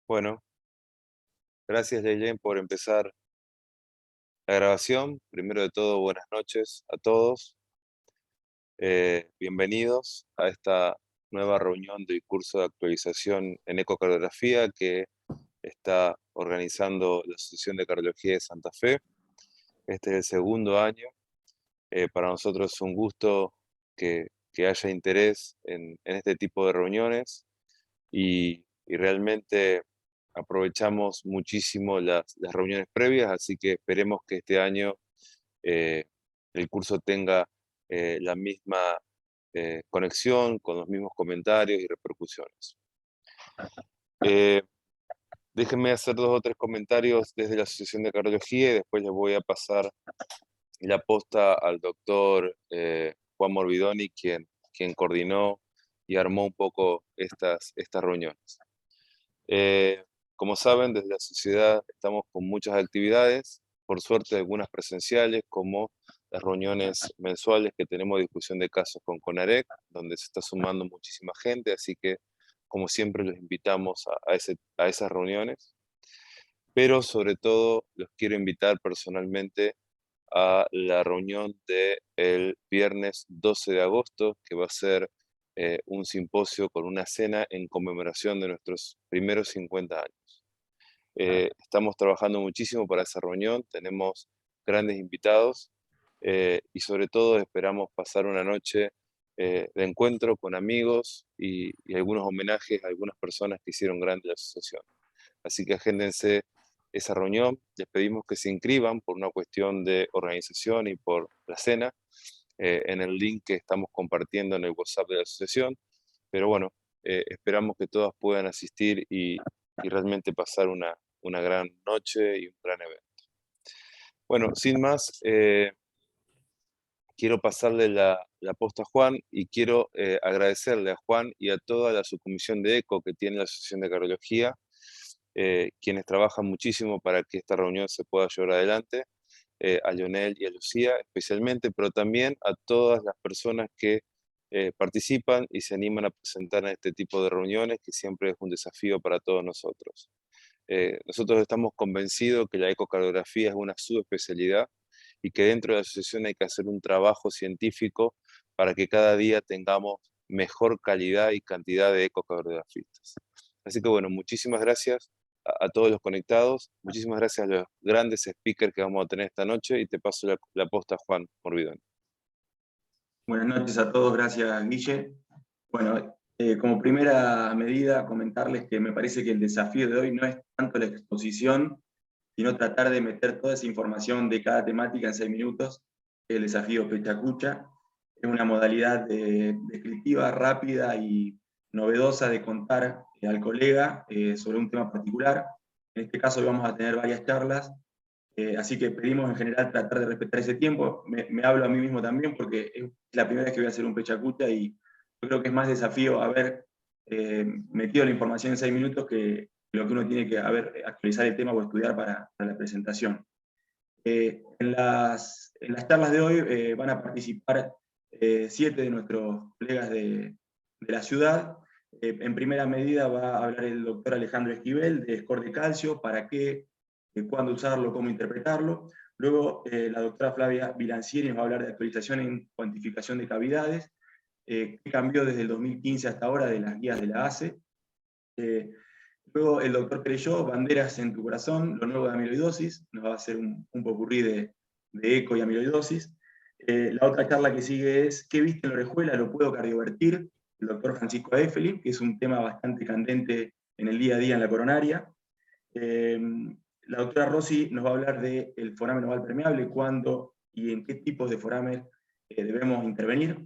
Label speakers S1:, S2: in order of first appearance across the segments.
S1: Bueno, gracias Leyen por empezar la grabación. Primero de todo, buenas noches a todos. Bienvenidos a esta nueva reunión del curso de actualización en ecocardiografía que está organizando la Asociación de Cardiología de Santa Fe. Este es el segundo año. Para nosotros es un gusto que haya interés en este tipo de reuniones y realmente aprovechamos muchísimo las reuniones previas, así que esperemos que este año eh, el curso tenga la misma conexión, con los mismos comentarios y repercusiones. Eh, Déjenme hacer 2 o 3 comentarios desde la Asociación de Cardiología y después les voy a pasar la posta al doctor Juan Morbidoni, quien coordinó y armó un poco estas reuniones. Como saben, desde la sociedad estamos con muchas actividades, por suerte algunas presenciales, como las reuniones mensuales que tenemos de discusión de casos con CONAREC, donde se está sumando muchísima gente, así que como siempre los invitamos a esas reuniones, pero sobre todo los quiero invitar personalmente a la reunión del viernes 12 de agosto, que va a ser un simposio con una cena en conmemoración de nuestros primeros 50 años. Estamos trabajando muchísimo para esa reunión, tenemos grandes invitados y sobre todo esperamos pasar una noche de encuentro con amigos y algunos homenajes a algunas personas que hicieron grande la asociación. Así que agéndense esa reunión, les pedimos que se inscriban por una cuestión de organización y por la cena en el link que estamos compartiendo en el WhatsApp de la asociación, pero bueno, esperamos que todas puedan asistir y realmente pasar una gran noche y un gran evento. Bueno, sin más, quiero pasarle la posta a Juan y quiero agradecerle a Juan y a toda la subcomisión de ECO que tiene la Asociación de Cardiología, quienes trabajan muchísimo para que esta reunión se pueda llevar adelante, a Lionel y a Lucía especialmente, pero también a todas las personas que participan y se animan a presentar en este tipo de reuniones, que siempre es un desafío para todos nosotros. Nosotros estamos convencidos que la ecocardiografía es una subespecialidad y que dentro de la asociación hay que hacer un trabajo científico para que cada día tengamos mejor calidad y cantidad de ecocardiografistas. Así que bueno, muchísimas gracias a todos los conectados, muchísimas gracias a los grandes speakers que vamos a tener esta noche y te paso la posta a Juan Morbidoni.
S2: Buenas noches a todos, gracias Guille. Bueno, como primera medida comentarles que me parece que el desafío de hoy no es tanto la exposición, sino tratar de meter toda esa información de cada temática en 6 minutos. El desafío Pechacucha es una modalidad descriptiva, rápida y novedosa de contar al colega sobre un tema particular. En este caso vamos a tener varias charlas, así que pedimos en general tratar de respetar ese tiempo. Me hablo a mí mismo también porque es la primera vez que voy a hacer un Pechacucha y yo creo que es más desafío haber metido la información en 6 minutos que lo que uno tiene que actualizar el tema o estudiar para la presentación. En las charlas de hoy van a participar 7 de nuestros colegas de la ciudad. En primera medida va a hablar el doctor Alejandro Esquivel de score de calcio, para qué, cuándo usarlo, cómo interpretarlo. Luego la doctora Flavia Bilancieri nos va a hablar de actualización en cuantificación de cavidades, qué cambió desde el 2015 hasta ahora de las guías de la ACE. Luego el doctor Creyó, banderas en tu corazón, lo nuevo de amiloidosis, nos va a hacer un popurrí de eco y amiloidosis. La otra charla que sigue es ¿qué viste en la orejuela? ¿Lo puedo cardiovertir? El doctor Francisco Efeli, que es un tema bastante candente en el día a día en la coronaria. La doctora Rossi nos va a hablar del foramen oval permeable, cuándo y en qué tipos de foramen debemos intervenir.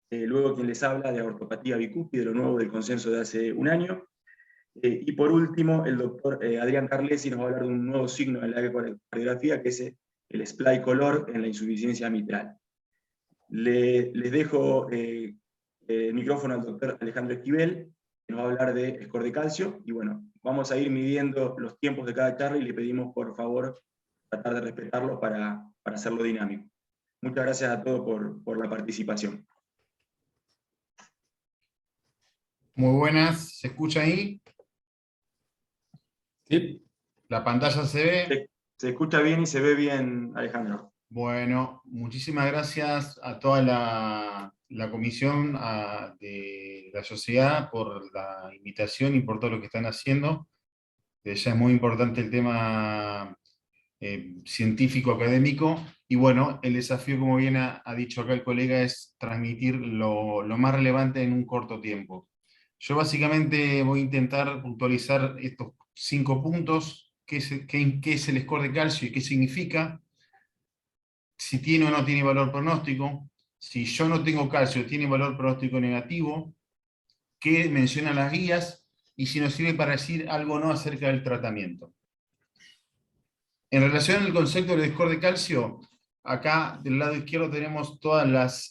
S2: Luego quien les habla de ortopatía bicúspide, de lo nuevo del consenso de hace un año. Y por último, el doctor Adrián Carlesi nos va a hablar de un nuevo signo en la ecocardiografía, que es el splay color en la insuficiencia mitral. Les dejo el micrófono al doctor Alejandro Esquivel, que nos va a hablar de score de calcio, y bueno, vamos a ir midiendo los tiempos de cada charla y le pedimos por favor tratar de respetarlos para hacerlo dinámico. Muchas gracias a todos por la participación.
S3: Muy buenas, ¿se escucha ahí? Sí, la pantalla se ve.
S2: Se escucha bien y se ve bien, Alejandro.
S3: Bueno, muchísimas gracias a toda la comisión de la sociedad por la invitación y por todo lo que están haciendo. Ya es muy importante el tema científico, académico, y bueno, el desafío, como bien ha dicho acá el colega, es transmitir lo más relevante en un corto tiempo. Yo básicamente voy a intentar puntualizar estos 5 puntos: qué es el score de calcio y qué significa, si tiene o no tiene valor pronóstico, si yo no tengo calcio, tiene valor pronóstico negativo, qué mencionan las guías, y si nos sirve para decir algo o no acerca del tratamiento. En relación al concepto del score de calcio, acá del lado izquierdo tenemos todas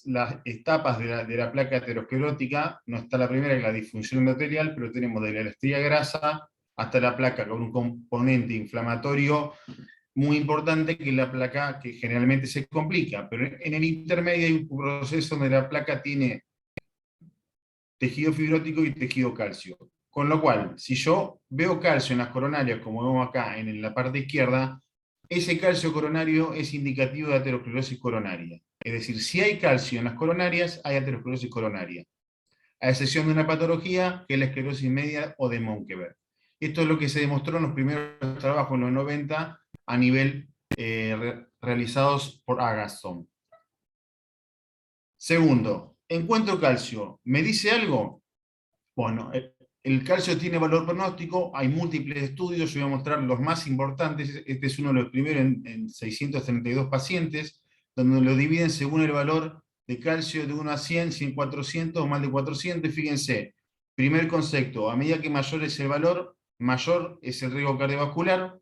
S3: las etapas de la placa aterosclerótica. No está la primera, que es la disfunción endotelial, pero tenemos desde la estría grasa hasta la placa con un componente inflamatorio muy importante, que es la placa que generalmente se complica. Pero en el intermedio hay un proceso donde la placa tiene tejido fibrótico y tejido calcio. Con lo cual, si yo veo calcio en las coronarias, como vemos acá en la parte izquierda, ese calcio coronario es indicativo de aterosclerosis coronaria. Es decir, si hay calcio en las coronarias, hay aterosclerosis coronaria, a excepción de una patología que es la esclerosis media o de Monkeberg. Esto es lo que se demostró en los primeros trabajos en los 90 a nivel realizados por Agatston. Segundo, encuentro calcio. ¿Me dice algo? Bueno, el calcio tiene valor pronóstico, hay múltiples estudios, yo voy a mostrar los más importantes. Este es uno de los primeros en 632 pacientes, donde lo dividen según el valor de calcio de 1 a 100, 100, 400 o más de 400. Y fíjense, primer concepto: a medida que mayor es el valor, mayor es el riesgo cardiovascular,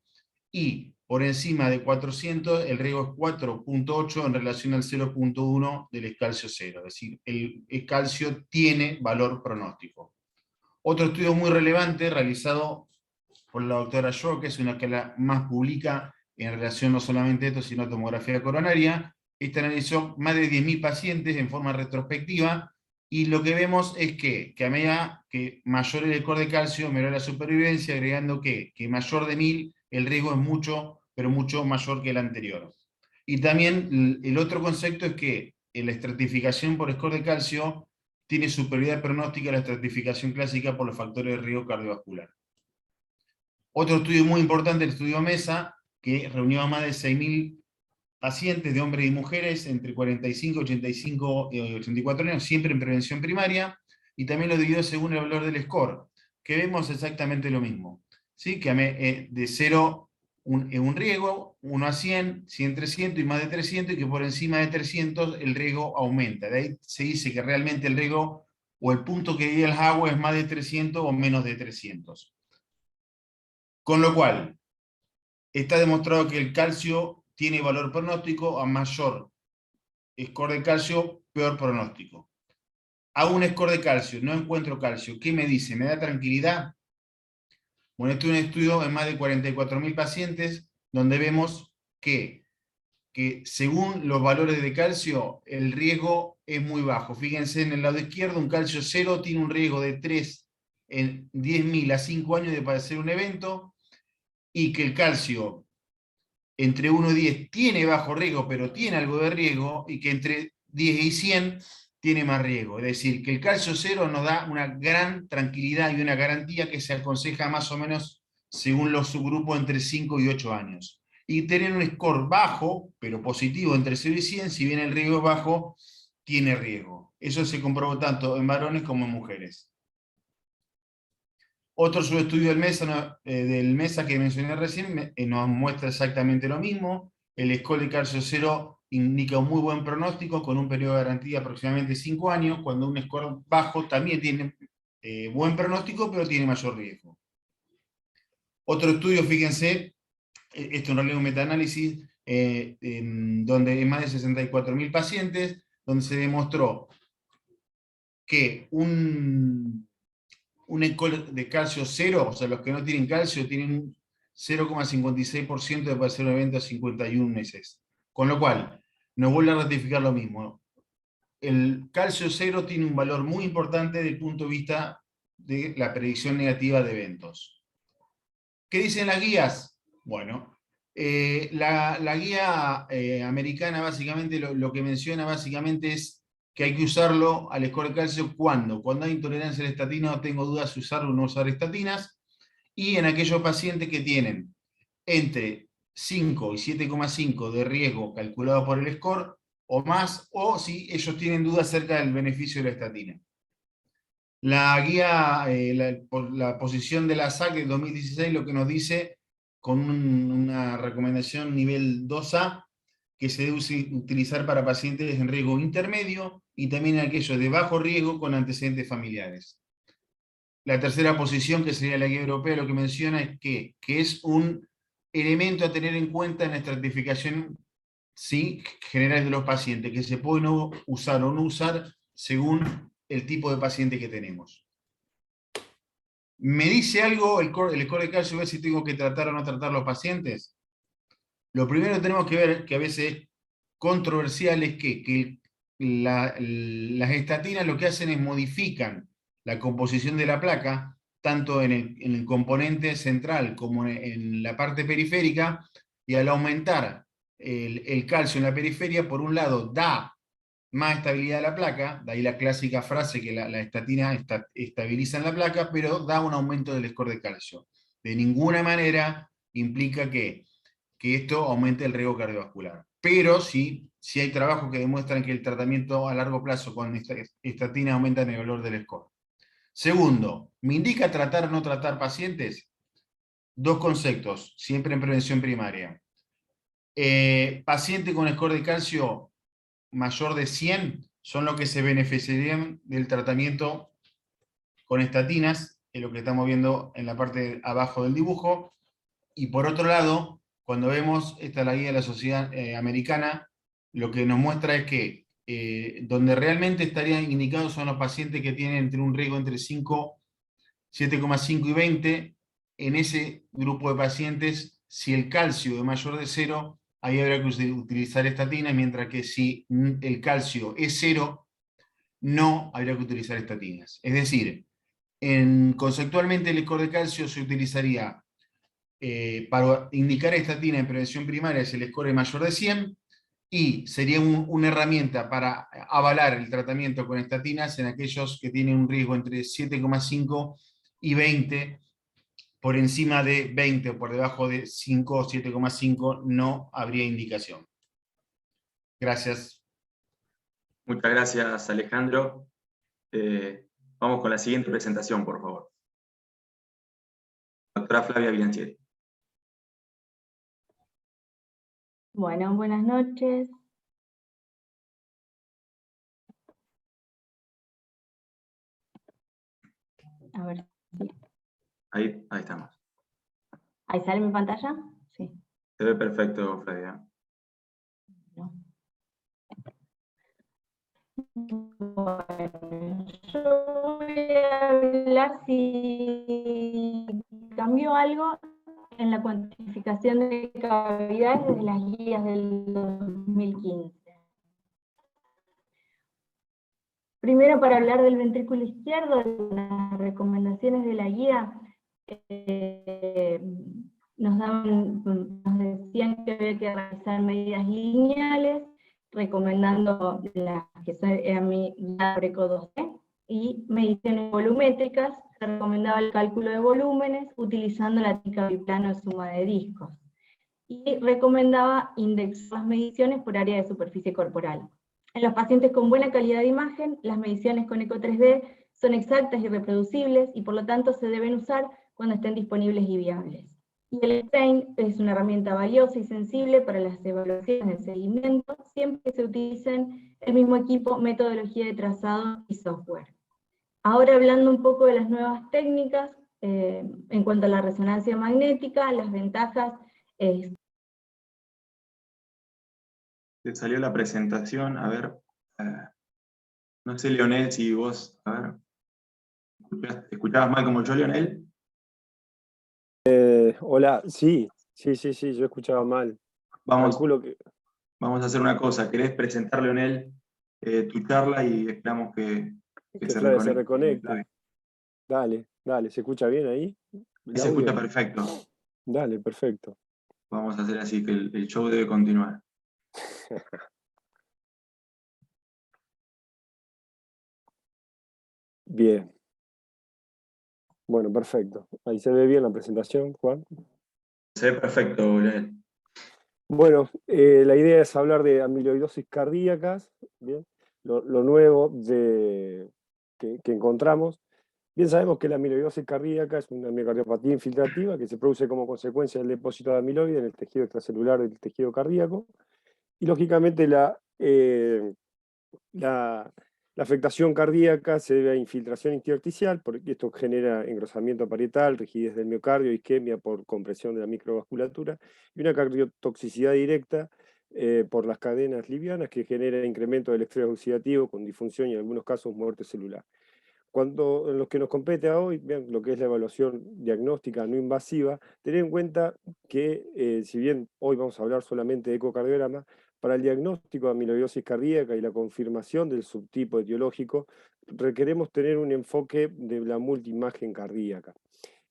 S3: y por encima de 400 el riesgo es 4.8 en relación al 0.1 del calcio cero. Es decir, el calcio tiene valor pronóstico. Otro estudio muy relevante realizado por la doctora Shaw, que es una que la más publica en relación no solamente a esto, sino a tomografía coronaria. Este analizó más de 10.000 pacientes en forma retrospectiva, y lo que vemos es que a medida que mayor es el score de calcio, menor la supervivencia, agregando que mayor de 1000 el riesgo es mucho, pero mucho mayor que el anterior. Y también el otro concepto es que en la estratificación por score de calcio tiene superioridad pronóstica a la estratificación clásica por los factores de riesgo cardiovascular. Otro estudio muy importante, el estudio MESA, que reunió a más de 6.000 pacientes de hombres y mujeres entre 45, 85 y 84 años, siempre en prevención primaria, y también lo dividió según el valor del score, que vemos exactamente lo mismo. ¿Sí? Que de 0 un riesgo, 1 a 100, 100, 300 y más de 300, y que por encima de 300 el riesgo aumenta. De ahí se dice que realmente el riesgo o el punto que dio el agua es más de 300 o menos de 300. Con lo cual, está demostrado que el calcio tiene valor pronóstico. A mayor score de calcio, peor pronóstico. Hago un score de calcio, no encuentro calcio. ¿Qué me dice? ¿Me da tranquilidad? Bueno, este es un estudio en más de 44.000 pacientes, donde vemos que según los valores de calcio, el riesgo es muy bajo. Fíjense en el lado izquierdo, un calcio 0 tiene un riesgo de 3 en 10.000 a 5 años de padecer un evento, y que el calcio entre 1 y 10 tiene bajo riesgo, pero tiene algo de riesgo, y que entre 10 y 100 tiene más riesgo. Es decir, que el calcio 0 nos da una gran tranquilidad y una garantía que se aconseja más o menos según los subgrupos entre 5 y 8 años. Y tener un score bajo, pero positivo, entre 0 y 100, si bien el riesgo es bajo, tiene riesgo. Eso se comprobó tanto en varones como en mujeres. Otro subestudio del MESA que mencioné recién nos muestra exactamente lo mismo. El score de calcio 0 indica un muy buen pronóstico, con un periodo de garantía de aproximadamente 5 años, cuando un score bajo también tiene buen pronóstico, pero tiene mayor riesgo. Otro estudio, fíjense, esto en realidad es un metaanálisis, donde en más de 64.000 pacientes, donde se demostró que un score de calcio 0, o sea, los que no tienen calcio tienen un 0,56% de padecer un evento a 51 meses. Con lo cual, nos vuelve a ratificar lo mismo. El calcio 0 tiene un valor muy importante desde el punto de vista de la predicción negativa de eventos. ¿Qué dicen las guías? Bueno, la guía americana básicamente lo que menciona básicamente es que hay que usarlo al score de calcio cuando hay intolerancia a la estatina, no tengo dudas si usar o no usar estatinas, y en aquellos pacientes que tienen entre 5 y 7,5 de riesgo calculado por el score o más, o si ellos tienen dudas acerca del beneficio de la estatina. La guía, la posición de la SAC de 2016 lo que nos dice, con una recomendación nivel 2A, que se debe utilizar para pacientes en riesgo intermedio y también aquellos de bajo riesgo con antecedentes familiares. La tercera posición, que sería la guía europea, lo que menciona es que es un elemento a tener en cuenta en la estratificación, ¿sí?, general de los pacientes, que se puede no usar o no usar según el tipo de paciente que tenemos. ¿Me dice algo el score de calcio, ver si tengo que tratar o no tratar los pacientes? Lo primero que tenemos que ver, que a veces es controversial, es que las estatinas lo que hacen es modifican la composición de la placa, tanto en el componente central como en la parte periférica, y al aumentar el calcio en la periferia, por un lado da más estabilidad a la placa, de ahí la clásica frase que la estatina estabiliza en la placa, pero da un aumento del score de calcio. De ninguna manera implica que esto aumente el riesgo cardiovascular. Pero sí hay trabajos que demuestran que el tratamiento a largo plazo con estatina aumenta el valor del score. Segundo, ¿me indica tratar o no tratar pacientes? Dos conceptos, siempre en prevención primaria. Paciente con score de calcio mayor de 100 son los que se beneficiarían del tratamiento con estatinas, es lo que estamos viendo en la parte de abajo del dibujo. Y por otro lado, cuando vemos, esta es la guía de la Sociedad Americana, lo que nos muestra es que donde realmente estarían indicados son los pacientes que tienen entre un riesgo entre 7,5 y 20. En ese grupo de pacientes, si el calcio es mayor de 0, ahí habrá que utilizar estatinas, mientras que si el calcio es 0, no habría que utilizar estatinas. Es decir, conceptualmente el score de calcio se utilizaría para indicar estatina en prevención primaria si el score es mayor de 100, y sería una herramienta para avalar el tratamiento con estatinas en aquellos que tienen un riesgo entre 7,5 y 20. Por encima de 20 o por debajo de 5 o 7,5 no habría indicación. Gracias.
S2: Muchas gracias, Alejandro. Vamos con la siguiente presentación, por favor. Doctora Flavia Bilancieri.
S4: Bueno, buenas noches. A ver.
S2: Ahí estamos.
S4: ¿Ahí sale mi pantalla? Sí.
S2: Se ve perfecto, Flavia.
S4: No. Bueno, yo voy a hablar si cambió algo en la cuantificación de cavidades desde las guías del 2015. Primero, para hablar del ventrículo izquierdo, las recomendaciones de la guía nos decían que había que realizar medidas lineales, recomendando las que eran mi Preco 2D, y mediciones volumétricas. Se recomendaba el cálculo de volúmenes utilizando la técnica biplano de suma de discos. Y recomendaba indexar las mediciones por área de superficie corporal. En los pacientes con buena calidad de imagen, las mediciones con eco 3D son exactas y reproducibles, y por lo tanto se deben usar cuando estén disponibles y viables. Y el STAIN es una herramienta valiosa y sensible para las evaluaciones de seguimiento, siempre que se utilicen el mismo equipo, metodología de trazado y software. Ahora, hablando un poco de las nuevas técnicas, en cuanto a la resonancia magnética, las ventajas es...
S2: Te salió la presentación, a ver, no sé, Leonel, si vos, a ver, ¿escuchabas mal como yo, Leonel?
S5: Hola, sí, yo escuchaba mal.
S2: Vamos a hacer una cosa, ¿querés presentar, Leonel, tu charla y esperamos que se
S5: Flavia se
S2: reconecte?
S5: reconecte. Dale, ¿se escucha bien ahí?
S2: Se escucha perfecto.
S5: Dale, perfecto.
S2: Vamos a hacer así, que el show debe continuar.
S5: Bien. Bueno, perfecto. Ahí se ve bien la presentación, Juan.
S2: Se ve perfecto, Leonel.
S5: Bueno, la idea es hablar de amiloidosis cardíacas, ¿bien? Lo nuevo que encontramos. Bien sabemos que la amiloidosis cardíaca es una miocardiopatía infiltrativa que se produce como consecuencia del depósito de amiloide en el tejido extracelular del tejido cardíaco. Y lógicamente la, la afectación cardíaca se debe a infiltración intersticial, porque esto genera engrosamiento parietal, rigidez del miocardio, isquemia por compresión de la microvasculatura, y una cardiotoxicidad directa por las cadenas livianas que genera incremento del estrés oxidativo con disfunción y en algunos casos muerte celular. Cuando en los que nos compete a hoy, vean lo que es la evaluación diagnóstica no invasiva, tener en cuenta que si bien hoy vamos a hablar solamente de ecocardiograma, para el diagnóstico de amiloidosis cardíaca y la confirmación del subtipo etiológico, requeremos tener un enfoque de la multiimagen cardíaca.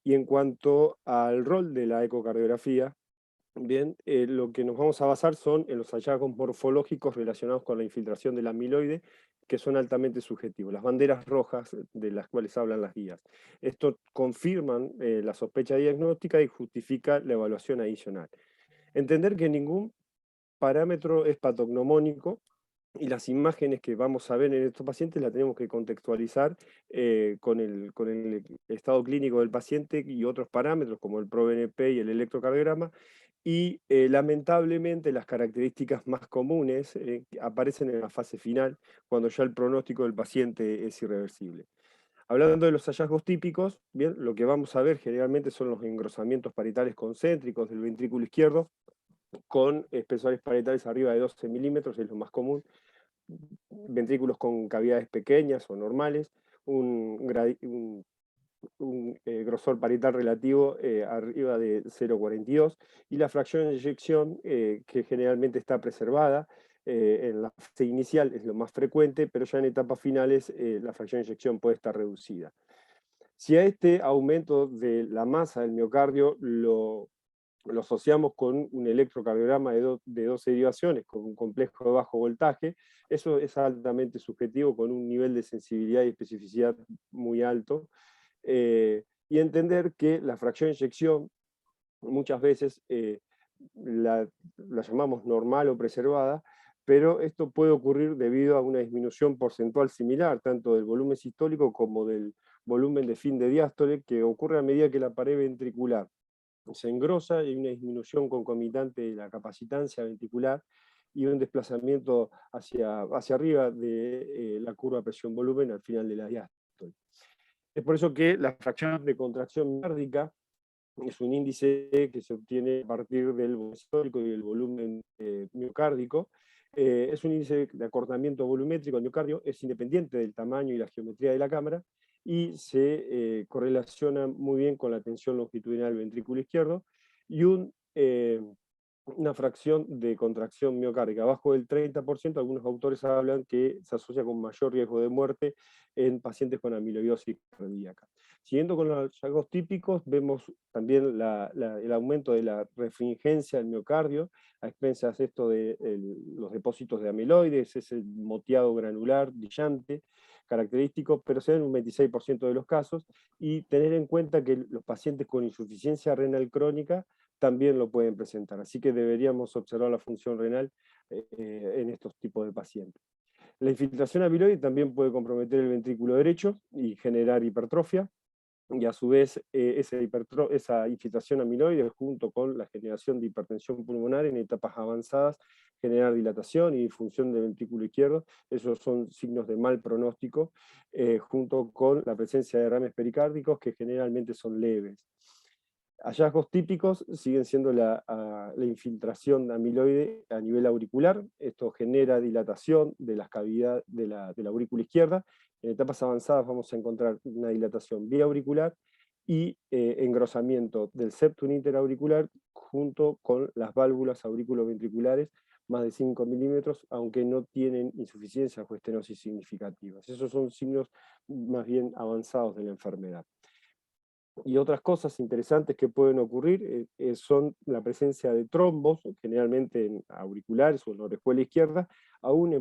S5: Y en cuanto al rol de la ecocardiografía, bien, lo que nos vamos a basar son en los hallazgos morfológicos relacionados con la infiltración del amiloide, que son altamente subjetivos, las banderas rojas de las cuales hablan las guías. Esto confirman la sospecha diagnóstica y justifica la evaluación adicional. Entender que ningún parámetro es patognomónico y las imágenes que vamos a ver en estos pacientes las tenemos que contextualizar con el estado clínico del paciente y otros parámetros como el ProBNP y el electrocardiograma. Y lamentablemente las características más comunes aparecen en la fase final, cuando ya el pronóstico del paciente es irreversible. Hablando de los hallazgos típicos, bien, lo que vamos a ver generalmente son los engrosamientos parietales concéntricos del ventrículo izquierdo, con espesores parietales arriba de 12 milímetros, es lo más común, ventrículos con cavidades pequeñas o normales, un grosor parietal relativo arriba de 0,42 y la fracción de eyección que generalmente está preservada. En la fase inicial es lo más frecuente, pero ya en etapas finales la fracción de eyección puede estar reducida. Si a este aumento de la masa del miocardio lo asociamos con un electrocardiograma de 12 derivaciones, con un complejo de bajo voltaje, eso es altamente subjetivo, con un nivel de sensibilidad y especificidad muy alto, y entender que la fracción de eyección muchas veces la llamamos normal o preservada, pero esto puede ocurrir debido a una disminución porcentual similar, tanto del volumen sistólico como del volumen de fin de diástole, que ocurre a medida que la pared ventricular se engrosa y hay una disminución concomitante de la capacitancia ventricular y un desplazamiento hacia arriba de la curva presión-volumen al final de la diástole. Es por eso que la fracción de contracción miocárdica es un índice que se obtiene a partir del volumen histórico y el volumen miocárdico. Es un índice de acortamiento volumétrico del miocardio, es independiente del tamaño y la geometría de la cámara y se correlaciona muy bien con la tensión longitudinal del ventrículo izquierdo y una fracción de contracción miocárdica abajo del 30%, algunos autores hablan que se asocia con mayor riesgo de muerte en pacientes con amiloidosis cardíaca. Siguiendo con los hallazgos típicos, vemos también el aumento de la refringencia del miocardio, a expensas esto de los depósitos de amiloides, ese moteado granular brillante, característico, pero se da en un 26% de los casos, y tener en cuenta que los pacientes con insuficiencia renal crónica también lo pueden presentar, así que deberíamos observar la función renal en estos tipos de pacientes. La infiltración amiloide también puede comprometer el ventrículo derecho y generar hipertrofia, y a su vez esa infiltración amiloide junto con la generación de hipertensión pulmonar en etapas avanzadas, generar dilatación y disfunción del ventrículo izquierdo, esos son signos de mal pronóstico, junto con la presencia de derrames pericárdicos que generalmente son leves. Hallazgos típicos siguen siendo la infiltración de amiloide a nivel auricular. Esto genera dilatación de las cavidades de la aurícula izquierda. En etapas avanzadas vamos a encontrar una dilatación biauricular y engrosamiento del septum interauricular junto con las válvulas auriculoventriculares más de 5 milímetros, aunque no tienen insuficiencia o estenosis significativas. Esos son signos más bien avanzados de la enfermedad. Y otras cosas interesantes que pueden ocurrir son la presencia de trombos, generalmente en auriculares o en la orejuela izquierda, aún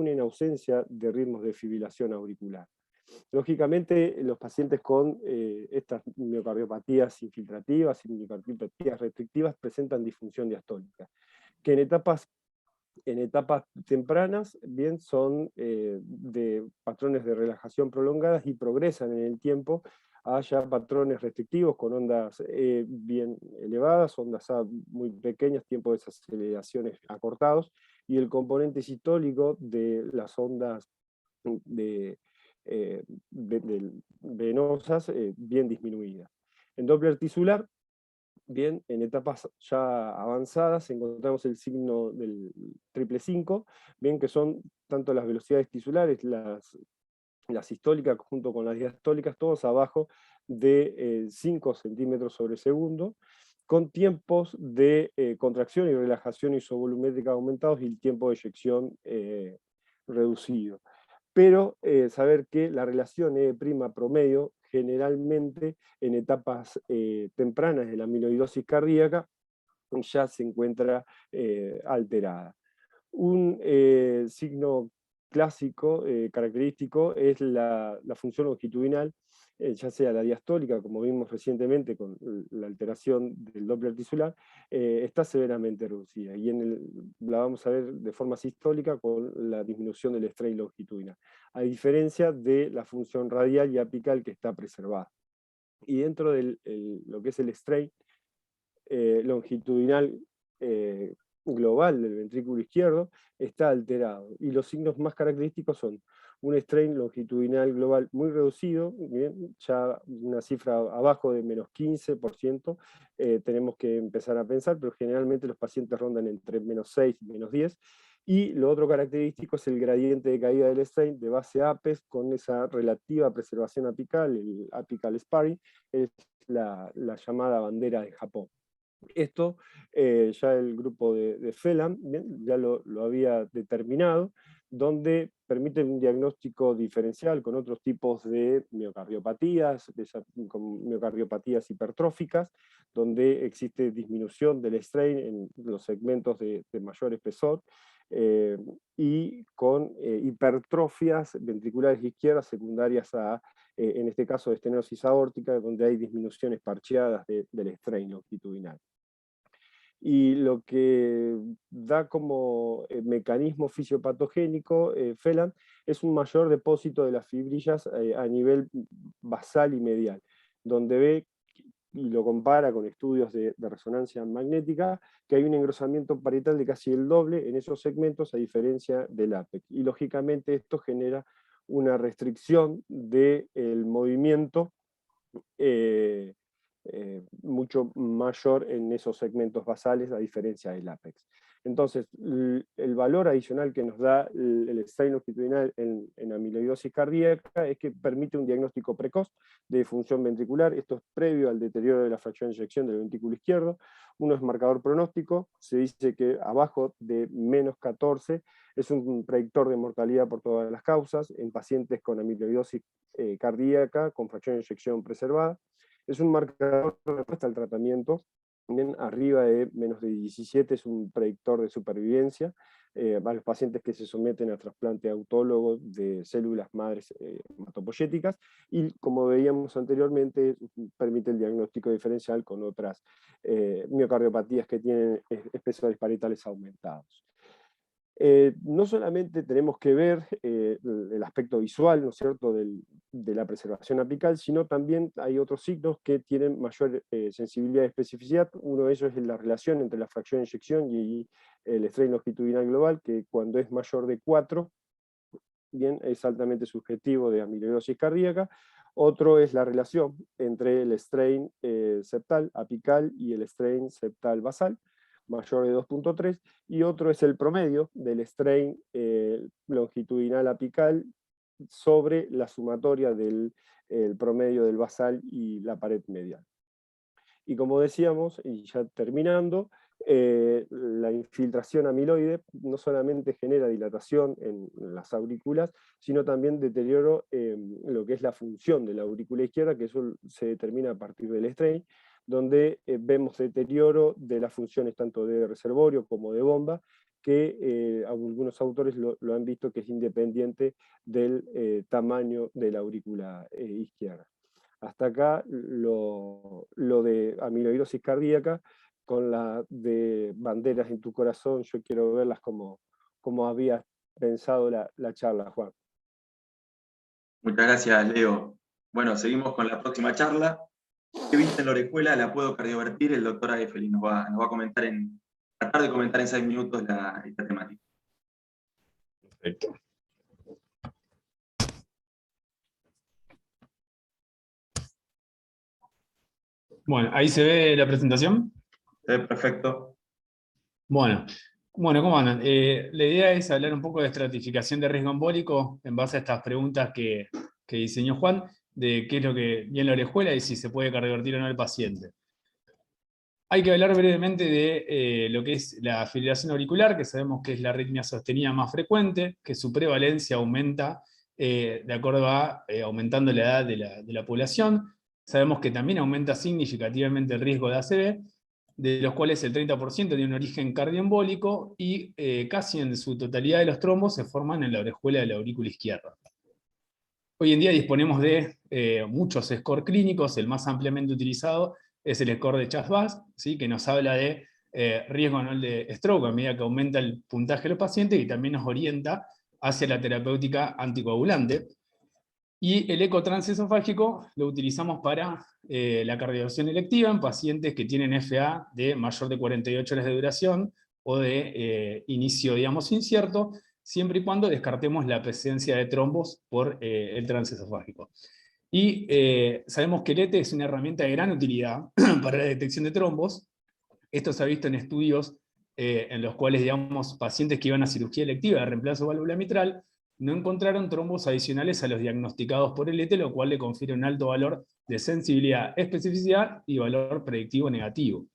S5: en ausencia de ritmos de fibrilación auricular. Lógicamente, los pacientes con estas miocardiopatías infiltrativas y miocardiopatías restrictivas presentan disfunción diastólica, que en etapas tempranas bien son de patrones de relajación prolongadas y progresan en el tiempo a ya patrones restrictivos con ondas bien elevadas, ondas A muy pequeñas, tiempos de desaceleraciones acortados, y el componente sistólico de las ondas de, venosas bien disminuidas. En Doppler tisular, bien, en etapas ya avanzadas encontramos el signo del 555, bien, que son tanto las velocidades tisulares, las sistólicas junto con las diastólicas, todos abajo de 5 centímetros sobre segundo, con tiempos de contracción y relajación isovolumétrica aumentados y el tiempo de eyección reducido. Pero saber que la relación E' promedio generalmente en etapas tempranas de la amiloidosis cardíaca ya se encuentra alterada. Un signo clásico, característico, es la función longitudinal, ya sea la diastólica, como vimos recientemente con la alteración del Doppler tisular, está severamente reducida, y la vamos a ver de forma sistólica con la disminución del strain longitudinal, a diferencia de la función radial y apical que está preservada. Y dentro de lo que es el strain longitudinal global del ventrículo izquierdo está alterado, y los signos más característicos son un strain longitudinal global muy reducido, bien, ya una cifra abajo de menos 15%, tenemos que empezar a pensar, pero generalmente los pacientes rondan entre menos 6 y menos 10, y lo otro característico es el gradiente de caída del strain de base APES con esa relativa preservación apical, el apical sparing, es la llamada bandera de Japón. Esto ya el grupo de Phelan ya lo había determinado, donde permite un diagnóstico diferencial con otros tipos de miocardiopatías, con miocardiopatías hipertróficas, donde existe disminución del strain en los segmentos de mayor espesor, y con hipertrofias ventriculares izquierdas secundarias a, en este caso, de estenosis aórtica, donde hay disminuciones parcheadas del strain longitudinal. Y lo que da como mecanismo fisiopatogénico Phelan es un mayor depósito de las fibrillas a nivel basal y medial, donde ve, y lo compara con estudios de resonancia magnética, que hay un engrosamiento parietal de casi el doble en esos segmentos a diferencia del APEX. Y lógicamente esto genera una restricción del movimiento mucho mayor en esos segmentos basales a diferencia del APEX. Entonces, el valor adicional que nos da el strain longitudinal en amiloidosis cardíaca es que permite un diagnóstico precoz de función ventricular. Esto es previo al deterioro de la fracción de eyección del ventrículo izquierdo. Uno es marcador pronóstico, se dice que abajo de menos 14 es un predictor de mortalidad por todas las causas en pacientes con amiloidosis cardíaca con fracción de eyección preservada. Es un marcador de respuesta al tratamiento. Bien, arriba de menos de 17 es un predictor de supervivencia para los pacientes que se someten a trasplante autólogo de células madres hematopoyéticas, y como veíamos anteriormente, permite el diagnóstico diferencial con otras miocardiopatías que tienen espesores parietales aumentados. No solamente tenemos que ver el aspecto visual, ¿no es cierto?, de la preservación apical, sino también hay otros signos que tienen mayor sensibilidad y especificidad. Uno de ellos es la relación entre la fracción de eyección y el strain longitudinal global, que cuando es mayor de 4, bien, es altamente subjetivo de amiloidosis cardíaca. Otro es la relación entre el strain septal apical y el strain septal basal, mayor de 2.3, y otro es el promedio del strain longitudinal apical sobre la sumatoria del promedio del basal y la pared medial. Y como decíamos, y ya terminando, la infiltración amiloide no solamente genera dilatación en las aurículas, sino también deterioro en lo que es la función de la aurícula izquierda, que eso se determina a partir del strain, donde vemos deterioro de las funciones tanto de reservorio como de bomba, que algunos autores lo han visto que es independiente del tamaño de la aurícula izquierda. Hasta acá lo de amiloidosis cardíaca. Con la de banderas en tu corazón, yo quiero verlas como habías pensado la charla, Juan.
S2: Muchas gracias, Leo. Bueno, seguimos con la próxima charla. ¿Qué viste en la orejuela? La puedo cardiovertir. El doctor Aefeli nos va a comentar tratar de comentar en 6 minutos esta temática.
S6: Perfecto. Bueno, ahí se ve la presentación.
S2: Perfecto.
S6: Bueno, ¿cómo andan? La idea es hablar un poco de estratificación de riesgo embólico en base a estas preguntas que diseñó Juan, de qué es lo que viene en la orejuela y si se puede cardiovertir o no el paciente. Hay que hablar brevemente de lo que es la fibrilación auricular, que sabemos que es la arritmia sostenida más frecuente, que su prevalencia aumenta de acuerdo a aumentando la edad de la población. Sabemos que también aumenta significativamente el riesgo de ACV, de los cuales el 30% tiene un origen cardioembólico y casi en su totalidad de los trombos se forman en la orejuela de la aurícula izquierda. Hoy en día disponemos de muchos scores clínicos. El más ampliamente utilizado es el score de Chas-Bas, ¿sí? Que nos habla de riesgo anual de stroke a medida que aumenta el puntaje de los pacientes y también nos orienta hacia la terapéutica anticoagulante. Y el eco transesofágico lo utilizamos para la cardioversión electiva en pacientes que tienen FA de mayor de 48 horas de duración o de inicio, digamos, incierto, siempre y cuando descartemos la presencia de trombos por el transesofágico. Y sabemos que el ET es una herramienta de gran utilidad para la detección de trombos. Esto se ha visto en estudios en los cuales, digamos, pacientes que iban a cirugía electiva de reemplazo de válvula mitral no encontraron trombos adicionales a los diagnosticados por el ET, lo cual le confiere un alto valor de sensibilidad, especificidad y valor predictivo negativo.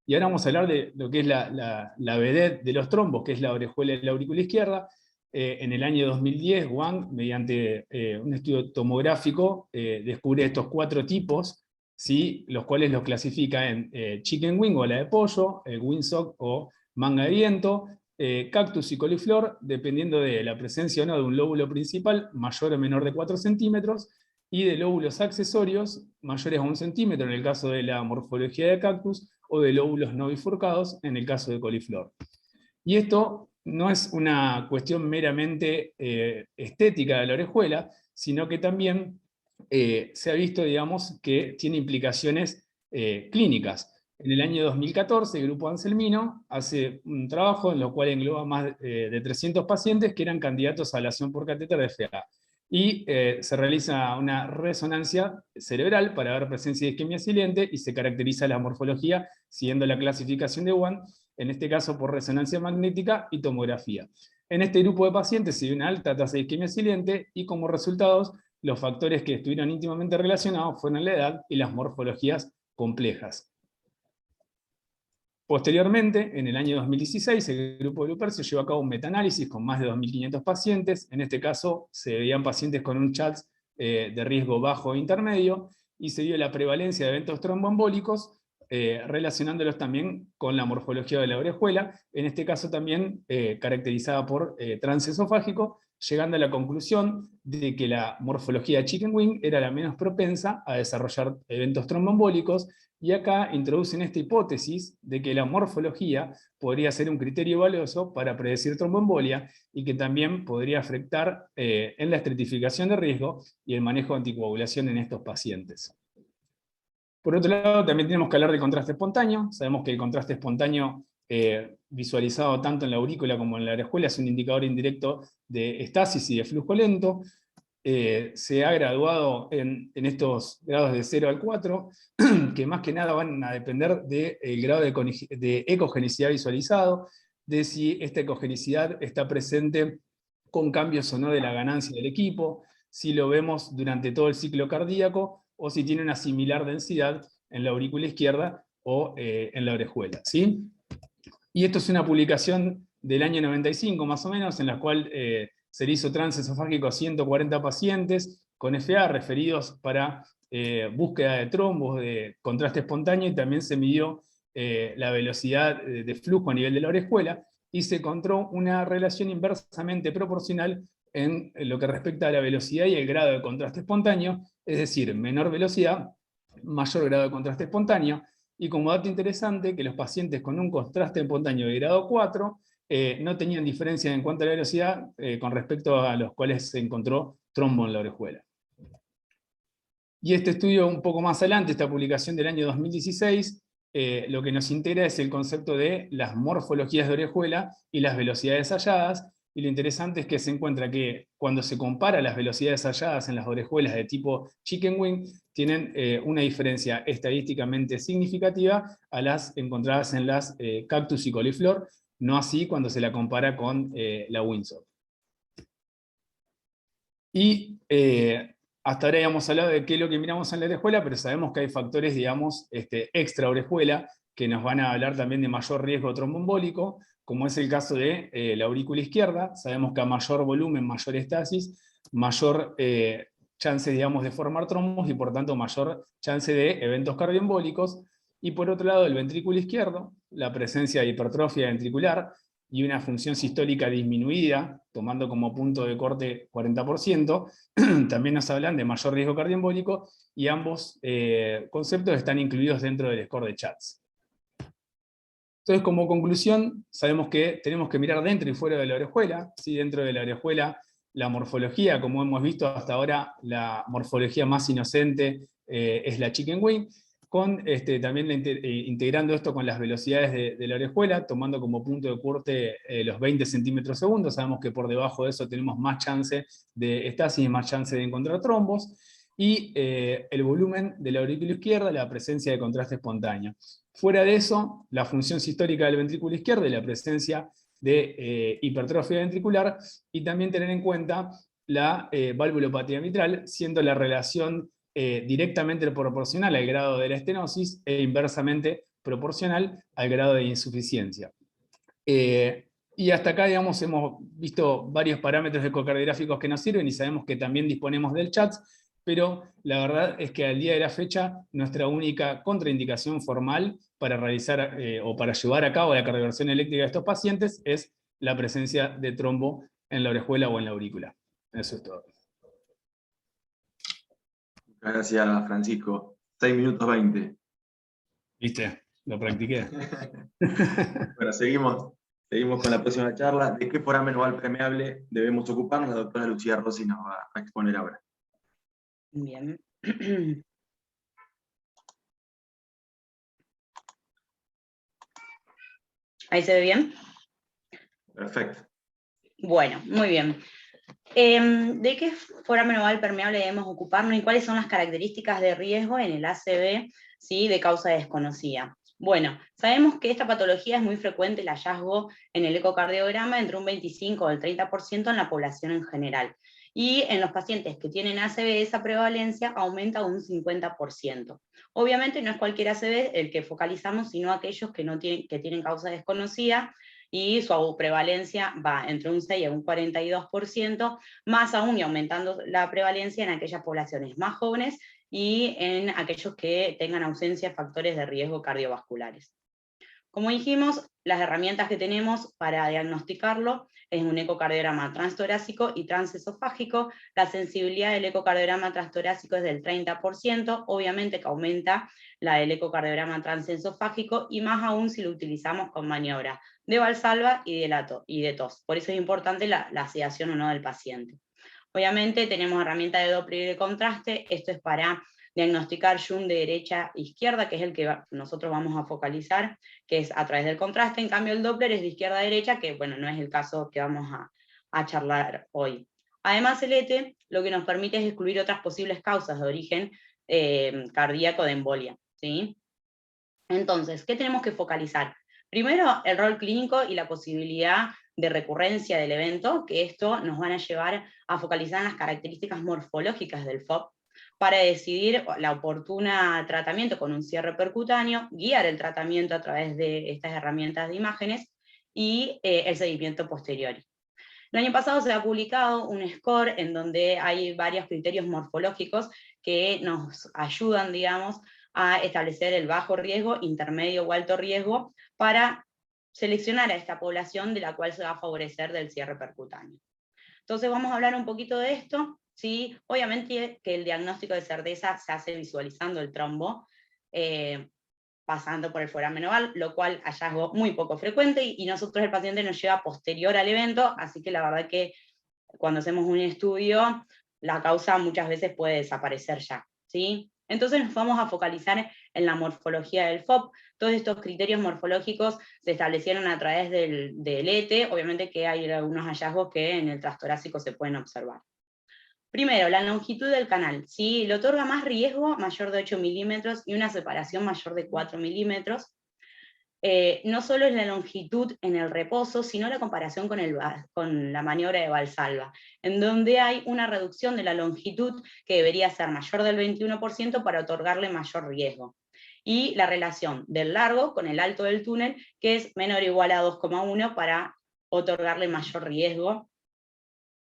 S6: Y ahora vamos a hablar de lo que es la vedette de los trombos, que es la orejuela de la aurícula izquierda. En el año 2010, Wang, mediante un estudio tomográfico, descubre estos 4 tipos, ¿sí? Los cuales los clasifica en chicken wing o ala de pollo, windsock o manga de viento, cactus y coliflor, dependiendo de la presencia o no de un lóbulo principal mayor o menor de 4 centímetros, y de lóbulos accesorios mayores a 1 centímetro en el caso de la morfología de cactus, o de lóbulos no bifurcados en el caso de coliflor. Y esto no es una cuestión meramente estética de la orejuela, sino que también se ha visto, digamos, que tiene implicaciones clínicas. En el año 2014, el grupo Anselmino hace un trabajo en lo cual engloba más de 300 pacientes que eran candidatos a ablación por catéter de FA. Y se realiza una resonancia cerebral para ver presencia de isquemia silente y se caracteriza la morfología siguiendo la clasificación de Wang, en este caso por resonancia magnética y tomografía. En este grupo de pacientes se dio una alta tasa de isquemia silente y como resultados los factores que estuvieron íntimamente relacionados fueron la edad y las morfologías complejas. Posteriormente, en el año 2016, el grupo de Lupercio llevó a cabo un metaanálisis con más de 2.500 pacientes. En este caso, se veían pacientes con un CHADS de riesgo bajo o intermedio, y se dio la prevalencia de eventos tromboembólicos, relacionándolos también con la morfología de la orejuela, en este caso también caracterizada por transesofágico, llegando a la conclusión de que la morfología de chicken wing era la menos propensa a desarrollar eventos tromboembólicos. Y acá introducen esta hipótesis de que la morfología podría ser un criterio valioso para predecir tromboembolia y que también podría afectar en la estratificación de riesgo y el manejo de anticoagulación en estos pacientes. Por otro lado, también tenemos que hablar de contraste espontáneo. Sabemos que el contraste espontáneo visualizado tanto en la aurícula como en la orejuela es un indicador indirecto de estasis y de flujo lento. Se ha graduado en estos grados de 0 al 4, que más que nada van a depender del grado de ecogenicidad visualizado, de si esta ecogenicidad está presente con cambios o no de la ganancia del equipo, si lo vemos durante todo el ciclo cardíaco, o si tiene una similar densidad en la aurícula izquierda o en la orejuela, ¿sí? Y esto es una publicación del año 95 más o menos, en la cual se le hizo transesofágico a 140 pacientes con FA referidos para búsqueda de trombos, de contraste espontáneo, y también se midió la velocidad de flujo a nivel de la orejuela, y se encontró una relación inversamente proporcional en lo que respecta a la velocidad y el grado de contraste espontáneo, es decir, menor velocidad, mayor grado de contraste espontáneo. Y como dato interesante, que los pacientes con un contraste espontáneo de grado 4 no tenían diferencia en cuanto a la velocidad con respecto a los cuales se encontró trombo en la orejuela. Y este estudio un poco más adelante, esta publicación del año 2016, lo que nos integra es el concepto de las morfologías de orejuela y las velocidades halladas. Y lo interesante es que se encuentra que cuando se compara las velocidades halladas en las orejuelas de tipo chicken wing, tienen una diferencia estadísticamente significativa a las encontradas en las cactus y coliflor, no así cuando se la compara con la Windsor. Y hasta ahora habíamos hablado de qué es lo que miramos en la orejuela, pero sabemos que hay factores, digamos, extra orejuela, que nos van a hablar también de mayor riesgo tromboembólico, como es el caso de la aurícula izquierda. Sabemos que a mayor volumen, mayor estasis, mayor chance, digamos, de formar trombos, y por tanto mayor chance de eventos cardioembólicos. Y por otro lado, el ventrículo izquierdo, la presencia de hipertrofia ventricular y una función sistólica disminuida, tomando como punto de corte 40%, también nos hablan de mayor riesgo cardioembólico, y ambos conceptos están incluidos dentro del score de Schatz. Entonces, como conclusión, sabemos que tenemos que mirar dentro y fuera de la orejuela. ¿Sí? Dentro de la orejuela, la morfología, como hemos visto hasta ahora, la morfología más inocente es la chicken wing, con también integrando esto con las velocidades de la orejuela, tomando como punto de corte los 20 centímetros segundos. Sabemos que por debajo de eso tenemos más chance de estasis y más chance de encontrar trombos. Y el volumen de la aurícula izquierda, la presencia de contraste espontáneo. Fuera de eso, la función sistólica del ventrículo izquierdo y la presencia de hipertrofia ventricular, y también tener en cuenta la valvulopatía mitral, siendo la relación directamente proporcional al grado de la estenosis e inversamente proporcional al grado de insuficiencia. Y hasta acá, digamos, hemos visto varios parámetros ecocardiográficos que nos sirven, y sabemos que también disponemos del Schatz, pero la verdad es que al día de la fecha nuestra única contraindicación formal para realizar o para llevar a cabo la cardioversión eléctrica de estos pacientes es la presencia de trombo en la orejuela o en la aurícula. Eso es todo.
S2: Gracias, Francisco. 6 minutos 20.
S6: ¿Viste? Lo practiqué.
S2: Bueno, seguimos con la próxima charla. ¿De qué foramen oval permeable debemos ocuparnos? La doctora Lucía Rossi nos va a exponer ahora.
S7: Bien. ¿Ahí se ve bien?
S2: Perfecto.
S7: Bueno, muy bien. ¿De qué foramen oval permeable debemos ocuparnos y cuáles son las características de riesgo en el ACV, ¿sí?, de causa desconocida? Bueno, sabemos que esta patología es muy frecuente, el hallazgo en el ecocardiograma, entre un 25 o el 30% en la población en general. Y en los pacientes que tienen ACV, esa prevalencia aumenta a un 50%. Obviamente no es cualquier ACV el que focalizamos, sino aquellos que tienen causa desconocida, y su prevalencia va entre un 6 a un 42%, más aún y aumentando la prevalencia en aquellas poblaciones más jóvenes y en aquellos que tengan ausencia de factores de riesgo cardiovasculares. Como dijimos, las herramientas que tenemos para diagnosticarlo es un ecocardiograma transtorácico y transesofágico. La sensibilidad del ecocardiograma transtorácico es del 30%, obviamente que aumenta la del ecocardiograma transesofágico, y más aún si lo utilizamos con maniobra de Valsalva y de tos. Por eso es importante la sedación o no del paciente. Obviamente tenemos herramienta de Doppler y de contraste. Esto es para diagnosticar Jung de derecha a izquierda, que es el que nosotros vamos a focalizar, que es a través del contraste. En cambio el Doppler es de izquierda a derecha, que bueno, no es el caso que vamos a charlar hoy. Además el ET lo que nos permite es excluir otras posibles causas de origen cardíaco de embolia, ¿sí? Entonces, ¿qué tenemos que focalizar? Primero, el rol clínico y la posibilidad de recurrencia del evento, que esto nos van a llevar a focalizar en las características morfológicas del FOP, para decidir la oportuna tratamiento con un cierre percutáneo, guiar el tratamiento a través de estas herramientas de imágenes, y el seguimiento posterior. El año pasado se ha publicado un score en donde hay varios criterios morfológicos que nos ayudan, digamos, a establecer el bajo riesgo, intermedio o alto riesgo, para seleccionar a esta población de la cual se va a favorecer del cierre percutáneo. Entonces vamos a hablar un poquito de esto, ¿sí? Obviamente que el diagnóstico de certeza se hace visualizando el trombo, pasando por el foramen oval, lo cual hallazgo muy poco frecuente, y nosotros el paciente nos lleva posterior al evento, así que la verdad que cuando hacemos un estudio, la causa muchas veces puede desaparecer ya, ¿sí? Entonces nos vamos a focalizar en la morfología del FOP. Todos estos criterios morfológicos se establecieron a través del ETE, obviamente que hay algunos hallazgos que en el transtorácico se pueden observar. Primero, la longitud del canal, ¿sí? Le otorga más riesgo, mayor de 8 milímetros, y una separación mayor de 4 milímetros. No solo es la longitud en el reposo, sino la comparación con la maniobra de Valsalva, en donde hay una reducción de la longitud que debería ser mayor del 21% para otorgarle mayor riesgo. Y la relación del largo con el alto del túnel, que es menor o igual a 2,1 para otorgarle mayor riesgo.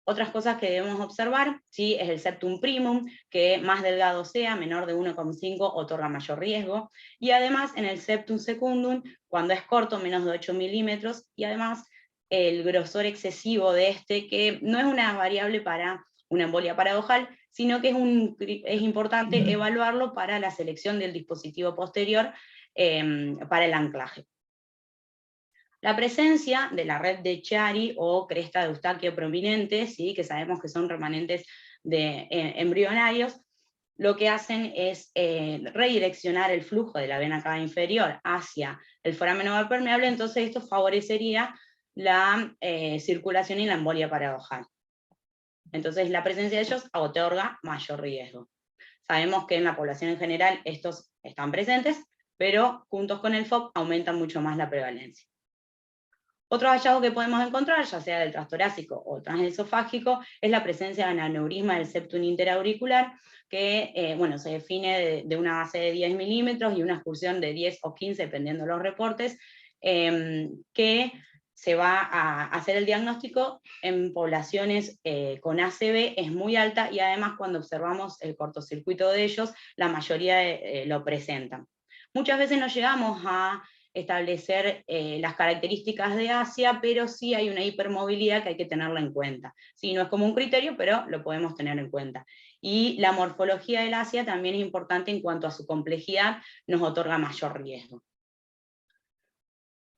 S7: Otras cosas que debemos observar, ¿sí? Es el septum primum, que más delgado sea, menor de 1,5, otorga mayor riesgo, y además en el septum secundum, cuando es corto, menos de 8 milímetros, y además el grosor excesivo de este, que no es una variable para una embolia paradojal, sino que es importante evaluarlo para la selección del dispositivo posterior para el anclaje. La presencia de la red de Chiari o cresta de Eustaquio prominente, ¿sí? Que sabemos que son remanentes embrionarios, lo que hacen es redireccionar el flujo de la vena cava inferior hacia el foramen oval permeable, entonces esto favorecería la circulación y la embolia paradojal. Entonces la presencia de ellos otorga mayor riesgo. Sabemos que en la población en general estos están presentes, pero juntos con el FOP aumentan mucho más la prevalencia. Otro hallazgo que podemos encontrar, ya sea del transtorácico o transesofágico, es la presencia de aneurisma del septum interauricular, que se define de una base de 10 milímetros y una excursión de 10 o 15, dependiendo de los reportes, que se va a hacer el diagnóstico en poblaciones con ACV, es muy alta, y además cuando observamos el cortocircuito de ellos, la mayoría lo presentan. Muchas veces no llegamos a establecer las características de Asia, pero sí hay una hipermovilidad que hay que tenerla en cuenta. Sí, no es como un criterio, pero lo podemos tener en cuenta. Y la morfología del Asia también es importante en cuanto a su complejidad, nos otorga mayor riesgo.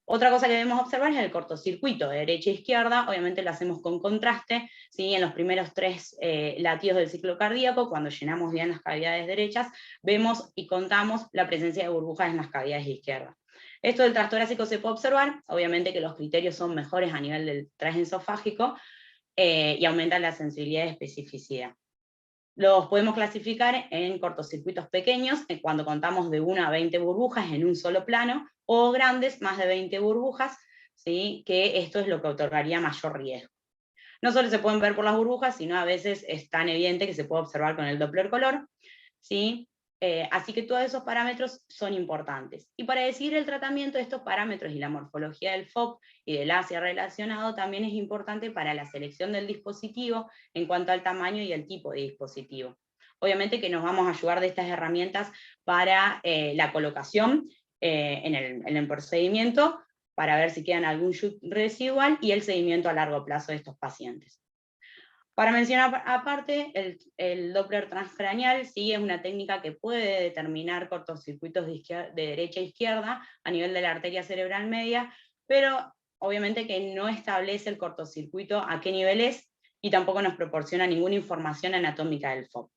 S7: Otra cosa que debemos observar es el cortocircuito de derecha e izquierda, obviamente lo hacemos con contraste, ¿sí? En los primeros 3 latidos del ciclo cardíaco, cuando llenamos bien las cavidades derechas, vemos y contamos la presencia de burbujas en las cavidades izquierdas. Esto del transtorácico se puede observar, obviamente que los criterios son mejores a nivel del transesofágico y aumentan la sensibilidad y especificidad. Los podemos clasificar en cortocircuitos pequeños, cuando contamos de 1 a 20 burbujas en un solo plano, o grandes, más de 20 burbujas, ¿sí? Que esto es lo que otorgaría mayor riesgo. No solo se pueden ver por las burbujas, sino a veces es tan evidente que se puede observar con el Doppler color, ¿sí? Así que todos esos parámetros son importantes. Y para decidir el tratamiento de estos parámetros y la morfología del FOP y del Asia relacionado también es importante para la selección del dispositivo en cuanto al tamaño y el tipo de dispositivo. Obviamente que nos vamos a ayudar de estas herramientas para la colocación en el procedimiento, para ver si quedan algún shoot residual y el seguimiento a largo plazo de estos pacientes. Para mencionar aparte, el Doppler transcraneal sí es una técnica que puede determinar cortocircuitos de derecha a izquierda a nivel de la arteria cerebral media, pero obviamente que no establece el cortocircuito a qué nivel es, y tampoco nos proporciona ninguna información anatómica del FOP.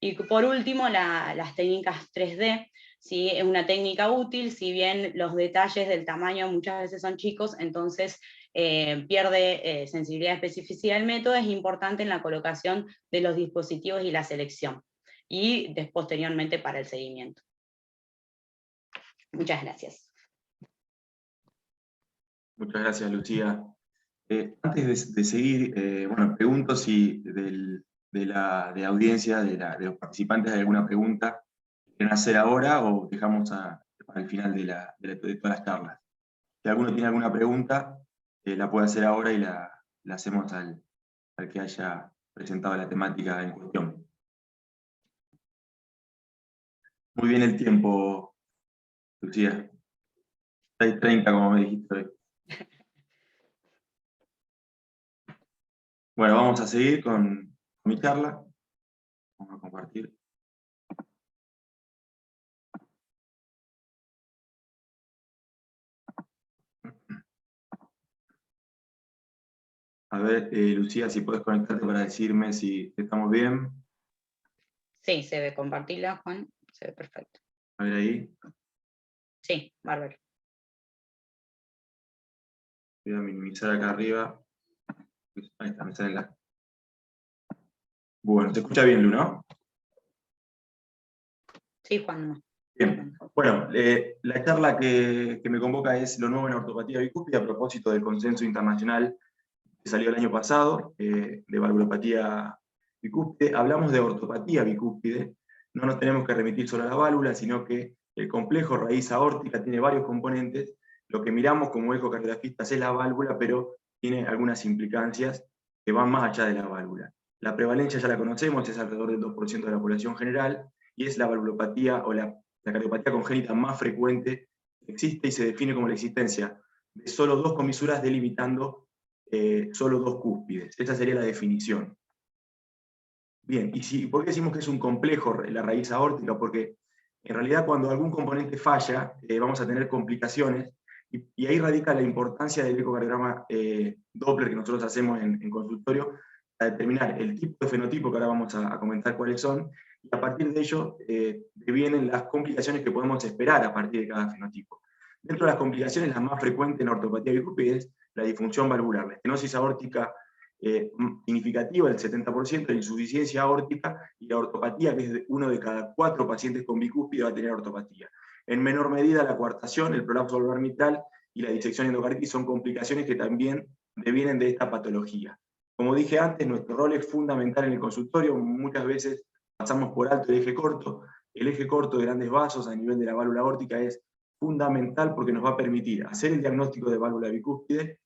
S7: Y por último, las técnicas 3D, ¿sí? Es una técnica útil, si bien los detalles del tamaño muchas veces son chicos, entonces pierde sensibilidad y especificidad del método. Es importante en la colocación de los dispositivos y la selección, y posteriormente para el seguimiento. Muchas gracias.
S2: Muchas gracias, Lucía. Antes de seguir, pregunto si de la audiencia, de los participantes, hay alguna pregunta que quieren hacer ahora, o dejamos para el final de todas las charlas. Si alguno tiene alguna pregunta, la puede hacer ahora y la hacemos al que haya presentado la temática en cuestión. Muy bien el tiempo, Lucía. 6:30, como me dijiste hoy. Bueno, vamos a seguir con mi charla. Vamos a compartir. A ver, Lucía, si puedes conectarte para decirme si estamos bien.
S7: Sí, se ve, compartirla, Juan, se ve perfecto.
S2: A ver ahí.
S7: Sí, bárbaro.
S2: Voy a minimizar acá arriba. Ahí está, me sale la. Bueno, se escucha bien, Lu, ¿no?
S7: Sí, Juan, no.
S2: Bien. Bueno, la charla que me convoca es lo nuevo en ortopatía bicúspide a propósito del consenso internacional que salió el año pasado de valvulopatía bicúspide. Hablamos de ortopatía bicúspide, no nos tenemos que remitir solo a la válvula, sino que el complejo raíz aórtica tiene varios componentes. Lo que miramos como ecocardiografistas es la válvula, pero tiene algunas implicancias que van más allá de la válvula. La prevalencia ya la conocemos, es alrededor del 2% de la población general, y es la valvulopatía o la cardiopatía congénita más frecuente que existe y se define como la existencia de solo 2 comisuras delimitando solo 2 cúspides. Esa sería la definición. Bien, ¿y por qué decimos que es un complejo la raíz aórtica? Porque en realidad cuando algún componente falla, vamos a tener complicaciones, y ahí radica la importancia del ecocardiograma Doppler que nosotros hacemos en consultorio, para determinar el tipo de fenotipo, que ahora vamos a comentar cuáles son, y a partir de ello devienen las complicaciones que podemos esperar a partir de cada fenotipo. Dentro de las complicaciones, las más frecuentes en ortopatía bicúspide es la disfunción valvular, la estenosis aórtica significativa, del 70%, la insuficiencia aórtica y la ortopatía, que es uno de cada 4 pacientes con bicúspide va a tener ortopatía. En menor medida, la coartación, el prolapso valvular mitral y la disección endocarditis son complicaciones que también devienen de esta patología. Como dije antes, nuestro rol es fundamental en el consultorio. Muchas veces pasamos por alto el eje corto. El eje corto de grandes vasos a nivel de la válvula aórtica es fundamental porque nos va a permitir hacer el diagnóstico de válvula bicúspide,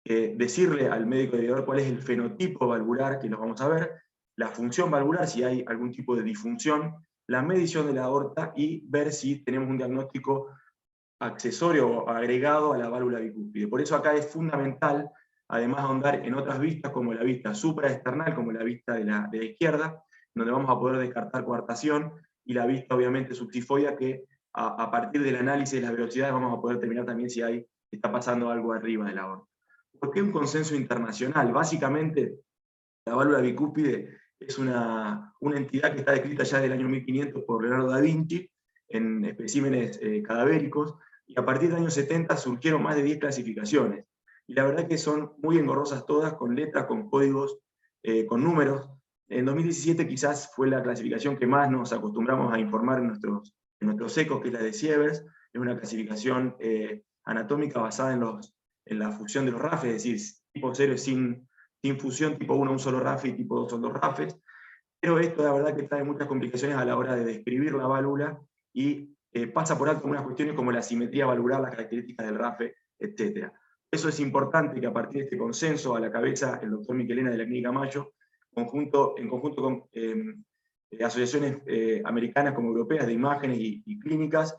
S2: decirle al médico derivator cuál es el fenotipo valvular, que los vamos a ver, la función valvular, si hay algún tipo de disfunción, la medición de la aorta y ver si tenemos un diagnóstico accesorio o agregado a la válvula bicúspide. Por eso acá es fundamental, además, ahondar en otras vistas, como la vista supraesternal, como la vista de la izquierda, donde vamos a poder descartar coartación, y la vista, obviamente, subsifoidea, que a partir del análisis de las velocidades vamos a poder determinar también si está pasando algo arriba de la aorta. ¿Por qué un consenso internacional? Básicamente, la válvula bicúspide es una entidad que está descrita ya del año 1500 por Leonardo da Vinci, en especímenes cadavéricos, y a partir del año 70 surgieron más de 10 clasificaciones. Y la verdad que son muy engorrosas todas, con letras, con códigos, con números. En 2017 quizás fue la clasificación que más nos acostumbramos a informar en nuestros ecos, que es la de Sievers. Es una clasificación anatómica basada en la fusión de los RAFs, es decir, tipo 0 es sin fusión, tipo 1 un solo RAF y tipo 2 son 2 RAFs. Pero esto la verdad que trae muchas complicaciones a la hora de describir la válvula y pasa por alto algunas cuestiones como la simetría valvular, las características del RAFE, etc. Eso es importante que a partir de este consenso, a la cabeza el doctor Michelena de la Clínica Mayo, en conjunto con asociaciones americanas como europeas de imágenes y clínicas,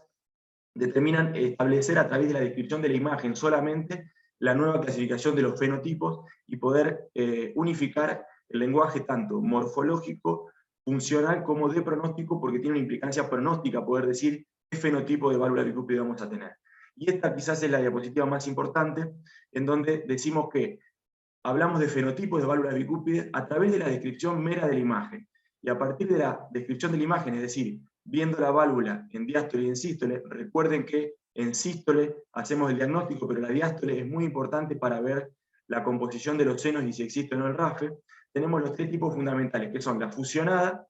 S2: determinan establecer a través de la descripción de la imagen solamente la nueva clasificación de los fenotipos y poder unificar el lenguaje tanto morfológico, funcional como de pronóstico, porque tiene una implicancia pronóstica poder decir qué fenotipo de válvula bicúspide vamos a tener. Y esta quizás es la diapositiva más importante, en donde decimos que hablamos de fenotipos de válvula bicúspide a través de la descripción mera de la imagen. Y a partir de la descripción de la imagen, es decir, viendo la válvula en diástole y en sístole, recuerden que en sístole hacemos el diagnóstico, pero la diástole es muy importante para ver la composición de los senos y si existe o no el RAFE. Tenemos los 3 tipos fundamentales, que son la fusionada,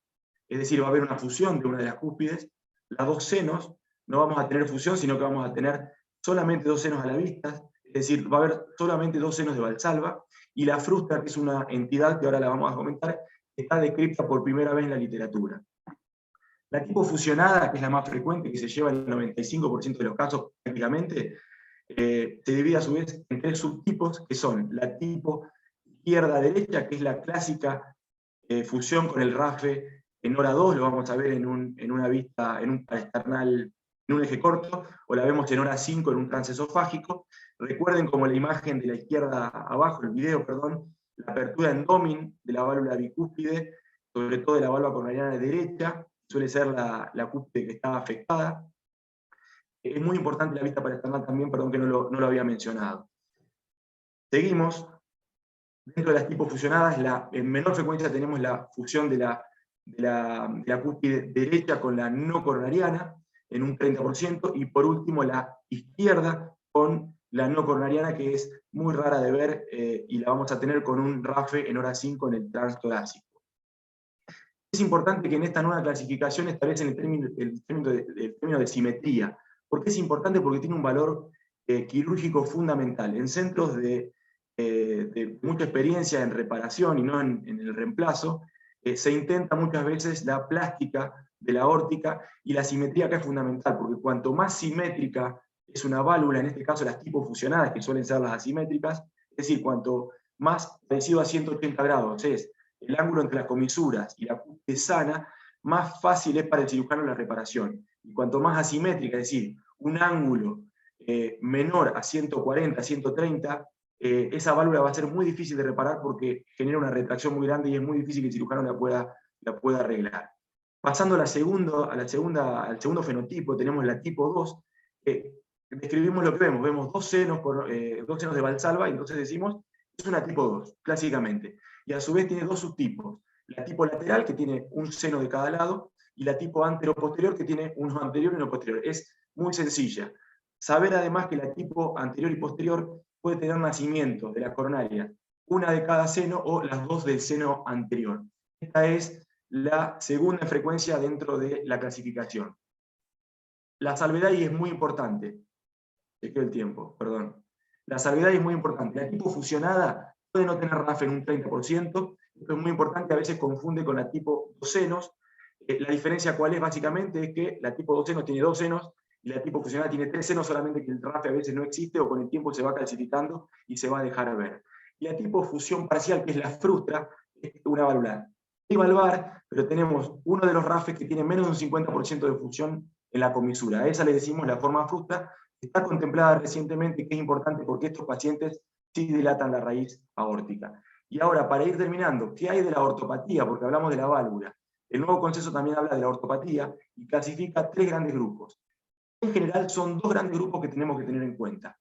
S2: es decir, va a haber una fusión de una de las cúspides, las 2 senos, no vamos a tener fusión, sino que vamos a tener solamente 2 senos a la vista, es decir, va a haber solamente 2 senos de Valsalva, y la frustra, que es una entidad que ahora la vamos a comentar, está descrita por primera vez en la literatura. La tipo fusionada, que es la más frecuente, que se lleva el 95% de los casos prácticamente, se divide a su vez en 3 subtipos, que son la tipo izquierda-derecha, que es la clásica fusión con el RAFE en hora 2, lo vamos a ver en una vista, en un parasternal, en un eje corto, o la vemos en hora 5 en un trance esofágico. Recuerden como la imagen de la izquierda abajo, el video, perdón, la apertura endomin de la válvula bicúspide, sobre todo de la válvula coronariana derecha, suele ser la cúspide que está afectada. Es muy importante la vista parasternal también, perdón que no lo había mencionado. Seguimos. Dentro de las tipos fusionadas, en menor frecuencia tenemos la fusión de la cúspide derecha con la no coronariana, en un 30%, y por último la izquierda con la no coronariana, que es muy rara de ver, y la vamos a tener con un RAFE en hora 5 en el transtorácico. Es importante que en esta nueva clasificación establezcan el término de simetría. ¿Por qué es importante? Porque tiene un valor quirúrgico fundamental. En centros de mucha experiencia en reparación y no en el reemplazo, se intenta muchas veces la plástica de la aórtica, y la simetría acá es fundamental, porque cuanto más simétrica es una válvula, en este caso las tipos fusionadas, que suelen ser las asimétricas, es decir, cuanto más parecido a 180 grados es el ángulo entre las comisuras y la cúspide sana, más fácil es para el cirujano la reparación. Y cuanto más asimétrica, es decir, un ángulo menor a 140, 130, esa válvula va a ser muy difícil de reparar porque genera una retracción muy grande y es muy difícil que el cirujano la pueda arreglar. Pasando al segundo fenotipo, tenemos la tipo 2. Describimos lo que vemos dos senos de Valsalva, y entonces decimos, es una tipo 2, clásicamente. Y a su vez tiene 2 subtipos. La tipo lateral, que tiene un seno de cada lado, y la tipo antero-posterior, que tiene uno anterior y uno posterior. Es muy sencilla. Saber además que la tipo anterior y posterior puede tener nacimiento de la coronaria, una de cada seno o las 2 del seno anterior. Esta es la segunda frecuencia dentro de la clasificación. La salvedad ahí es muy importante. Chequeo el tiempo, perdón. La salvedad es muy importante. La tipo fusionada puede no tener RAF en un 30%, esto es muy importante, a veces confunde con la tipo 2 senos. La diferencia cuál es básicamente es que la tipo 2 senos tiene 2 senos, y la tipo fusionada tiene 3 senos, solamente que el RAF a veces no existe o con el tiempo se va calcificando y se va a dejar ver. Y la tipo fusión parcial, que es la frustra, es una válvula bivalvar, pero tenemos uno de los RAFes que tiene menos de un 50% de fusión en la comisura. A esa le decimos la forma frustra. Está contemplada recientemente, que es importante porque estos pacientes sí dilatan la raíz aórtica. Y ahora, para ir terminando, ¿qué hay de la ortopatía? Porque hablamos de la válvula. El nuevo consenso también habla de la ortopatía y clasifica 3 grandes grupos. En general son 2 grandes grupos que tenemos que tener en cuenta.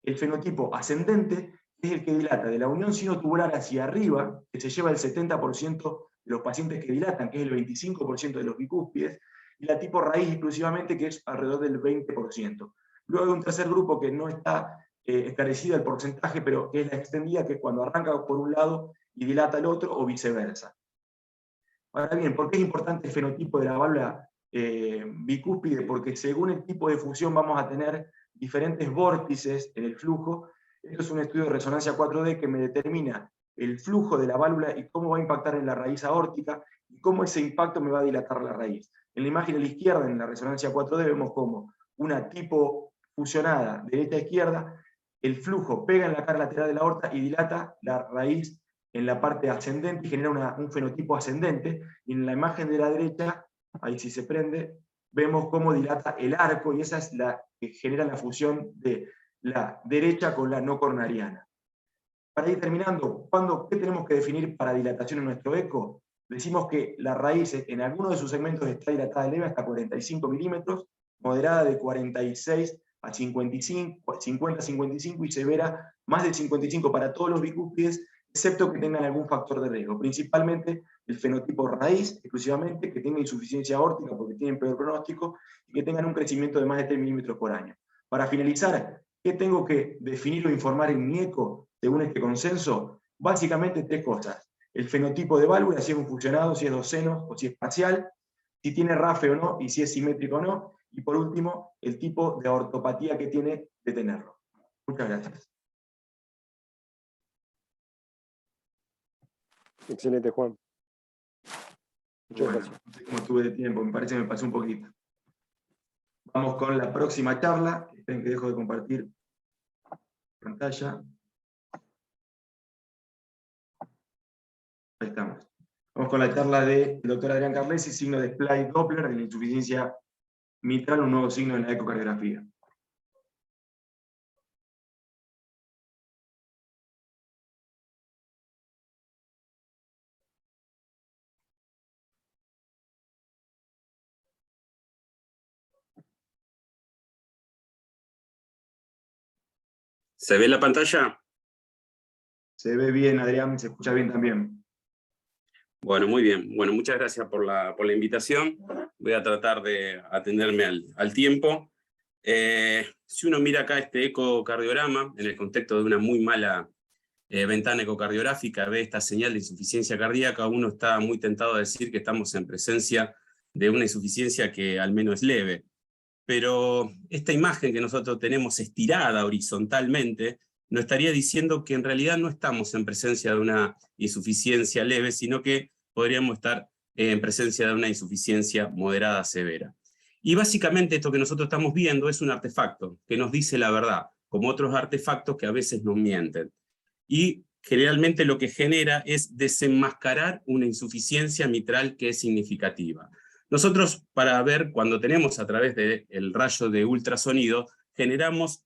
S2: El fenotipo ascendente es el que dilata de la unión sinotubular hacia arriba, que se lleva el 70% de los pacientes que dilatan, que es el 25% de los bicúspides, y la tipo raíz exclusivamente, que es alrededor del 20%. Luego hay un tercer grupo que no está esclarecido el porcentaje, pero que es la extendida, que es cuando arranca por un lado y dilata el otro, o viceversa. Ahora bien, ¿por qué es importante el fenotipo de la válvula bicúspide? Porque según el tipo de fusión vamos a tener diferentes vórtices en el flujo. Esto es un estudio de resonancia 4D que me determina el flujo de la válvula y cómo va a impactar en la raíz aórtica, y cómo ese impacto me va a dilatar la raíz. En la imagen a la izquierda, en la resonancia 4D, vemos cómo una tipo fusionada derecha a izquierda, el flujo pega en la cara lateral de la aorta y dilata la raíz en la parte ascendente y genera un fenotipo ascendente. Y en la imagen de la derecha, ahí sí se prende, vemos cómo dilata el arco, y esa es la que genera la fusión de la derecha con la no coronariana. Para ir terminando, ¿qué tenemos que definir para dilatación en nuestro eco? Decimos que la raíz en algunos de sus segmentos está dilatada leve hasta 45 milímetros, moderada de 46 a 55, 50 a 55 y severa más de 55 para todos los bicúspides, excepto que tengan algún factor de riesgo, principalmente el fenotipo raíz, exclusivamente, que tenga insuficiencia aórtica porque tienen peor pronóstico, y que tengan un crecimiento de más de 3 milímetros por año. Para finalizar, ¿qué tengo que definir o informar en mi eco según este consenso? Básicamente 3 cosas. El fenotipo de válvula, si es un fusionado, si es 2 senos o si es parcial, si tiene RAFE o no y si es simétrico o no, y por último, el tipo de ortopatía que tiene de tenerlo. Muchas gracias.
S5: Excelente, Juan. Muchas
S2: Bueno,
S5: gracias.
S2: no sé cómo estuve de tiempo, me parece que me pasó un poquito. Vamos con la próxima charla, esperen que dejo de compartir pantalla. Ahí estamos. Vamos con la charla del doctor Adrián Carlesi, signo de Splay Doppler de la insuficiencia mitral, un nuevo signo en la ecocardiografía.
S8: ¿Se ve la pantalla?
S2: Se ve bien, Adrián, se escucha bien también.
S8: Bueno, muy bien. Bueno, muchas gracias por la invitación. Voy a tratar de atenderme al tiempo. Si uno mira acá este ecocardiograma, en el contexto de una muy mala ventana ecocardiográfica, ve esta señal de insuficiencia cardíaca, uno está muy tentado a decir que estamos en presencia de una insuficiencia que al menos es leve. Pero esta imagen que nosotros tenemos estirada horizontalmente nos estaría diciendo que en realidad no estamos en presencia de una insuficiencia leve, sino que podríamos estar en presencia de una insuficiencia moderada severa. Y básicamente esto que nosotros estamos viendo es un artefacto que nos dice la verdad, como otros artefactos que a veces nos mienten. Y generalmente lo que genera es desenmascarar una insuficiencia mitral que es significativa. Nosotros, para ver, cuando tenemos a través del rayo de ultrasonido, generamos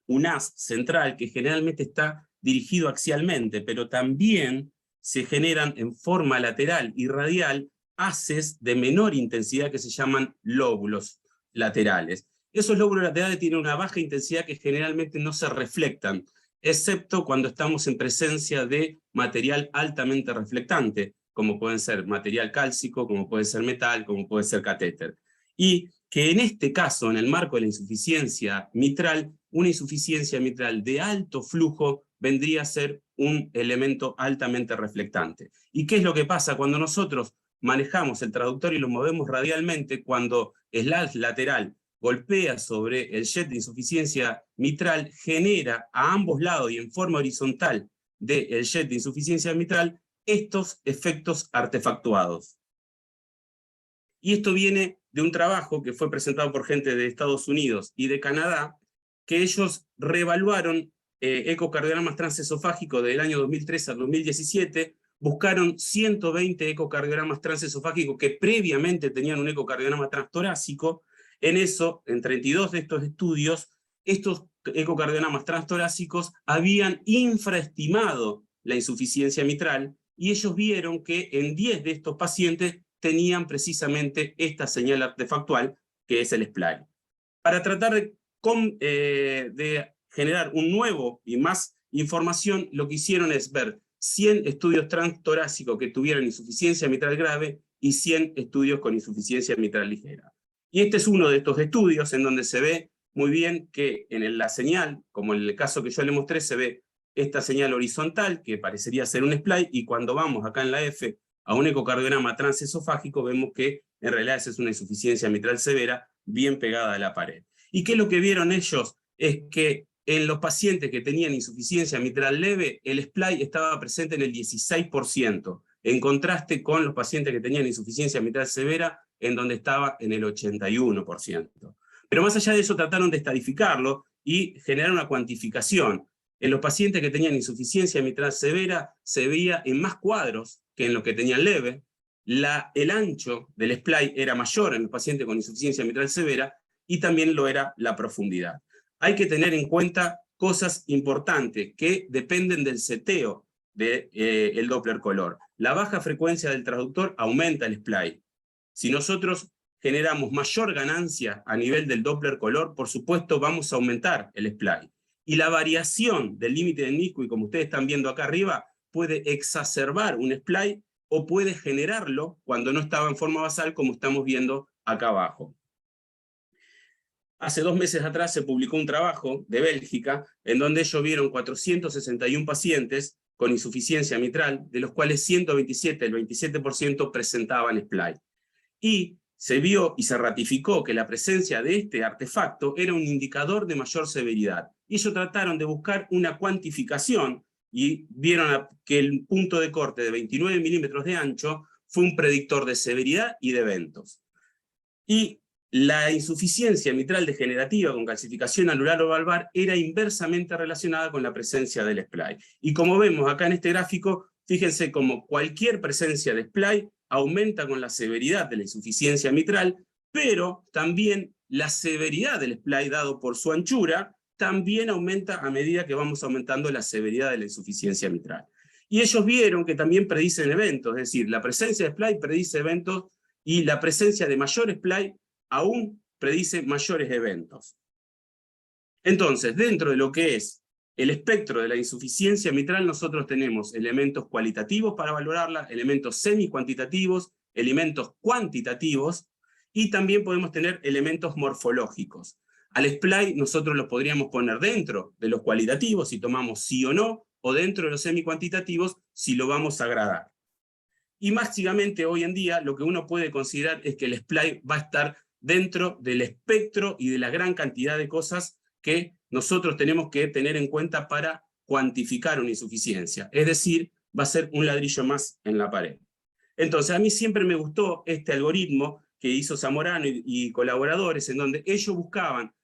S8: un haz central que generalmente está dirigido axialmente, pero también se generan en forma lateral y radial haces de menor intensidad que se llaman lóbulos laterales. Esos lóbulos laterales tienen una baja intensidad que generalmente no se reflectan, excepto cuando estamos en presencia de material altamente reflectante, como pueden ser material cálcico, como puede ser metal, como puede ser catéter. Y que en este caso, en el marco de la insuficiencia mitral, una insuficiencia mitral de alto flujo vendría a ser un elemento altamente reflectante. ¿Y qué es lo que pasa cuando nosotros manejamos el traductor y lo movemos radialmente? Cuando el haz lateral golpea sobre el jet de insuficiencia mitral, genera a ambos lados y en forma horizontal del jet de insuficiencia mitral estos efectos artefactuados. Y esto viene de un trabajo que fue presentado por gente de Estados Unidos y de Canadá, que ellos reevaluaron ecocardiogramas transesofágicos del año 2003 al 2017, buscaron 120 ecocardiogramas transesofágicos que previamente tenían un ecocardiograma transtorácico. En eso, en 32 de estos estudios, estos ecocardiogramas transtorácicos habían infraestimado la insuficiencia mitral, y ellos vieron que en 10 de estos pacientes tenían precisamente esta señal artefactual, que es el SPLAI. Para tratar de generar un nuevo y más información, lo que hicieron es ver 100 estudios transtorácicos que tuvieran insuficiencia mitral grave y 100 estudios con insuficiencia mitral ligera. Y este es uno de estos estudios en donde se ve muy bien que en la señal, como en el caso que yo le mostré, se ve esta señal horizontal, que parecería ser un SPLAI, y cuando vamos acá en la F a un ecocardiograma transesofágico, vemos que en realidad esa es una insuficiencia mitral severa bien pegada a la pared. ¿Y qué es lo que vieron ellos? Es que en los pacientes que tenían insuficiencia mitral leve, el SPLAI estaba presente en el 16%, en contraste con los pacientes que tenían insuficiencia mitral severa, en donde estaba en el 81%. Pero más allá de eso, trataron de estadificarlo y generar una cuantificación. En los pacientes que tenían insuficiencia mitral severa se veía en más cuadros que en los que tenían leve. El ancho del SPLAI era mayor en los pacientes con insuficiencia mitral severa, y también lo era la profundidad. Hay que tener en cuenta cosas importantes que dependen del seteo del Doppler color. La baja frecuencia del traductor aumenta el SPLAI. Si nosotros generamos mayor ganancia a nivel del Doppler color, por supuesto vamos a aumentar el SPLAI. Y la variación del límite de Nyquist, como ustedes están viendo acá arriba, puede exacerbar un SPLAI o puede generarlo cuando no estaba en forma basal, como estamos viendo acá abajo. Hace 2 meses atrás se publicó un trabajo de Bélgica en donde ellos vieron 461 pacientes con insuficiencia mitral, de los cuales 127, el 27%, presentaban SPLAI. Y se vio y se ratificó que la presencia de este artefacto era un indicador de mayor severidad. Y ellos trataron de buscar una cuantificación y vieron que el punto de corte de 29 milímetros de ancho fue un predictor de severidad y de eventos. Y la insuficiencia mitral degenerativa con calcificación anular o valvar era inversamente relacionada con la presencia del SPLAI. Y como vemos acá en este gráfico, fíjense como cualquier presencia de SPLAI aumenta con la severidad de la insuficiencia mitral, pero también la severidad del SPLAI dado por su anchura también aumenta a medida que vamos aumentando la severidad de la insuficiencia mitral. Y ellos vieron que también predicen eventos, es decir, la presencia de SPLAI predice eventos y la presencia de mayor SPLAI aún predice mayores eventos. Entonces, dentro de lo que es el espectro de la insuficiencia mitral, nosotros tenemos elementos cualitativos para valorarla, elementos semi-cuantitativos, elementos cuantitativos, y también podemos tener elementos morfológicos. Al SPLAI nosotros lo podríamos poner dentro de los cualitativos, si tomamos sí o no, o dentro de los semi-cuantitativos, si lo vamos a gradar. Y básicamente hoy en día lo que uno puede considerar es que el SPLAI va a estar dentro del espectro y de la gran cantidad de cosas que nosotros tenemos que tener en cuenta para cuantificar una insuficiencia. Es decir, va a ser un ladrillo más en la pared. Entonces, a mí siempre me gustó este algoritmo que hizo Zamorano y colaboradores, en donde ellos buscaban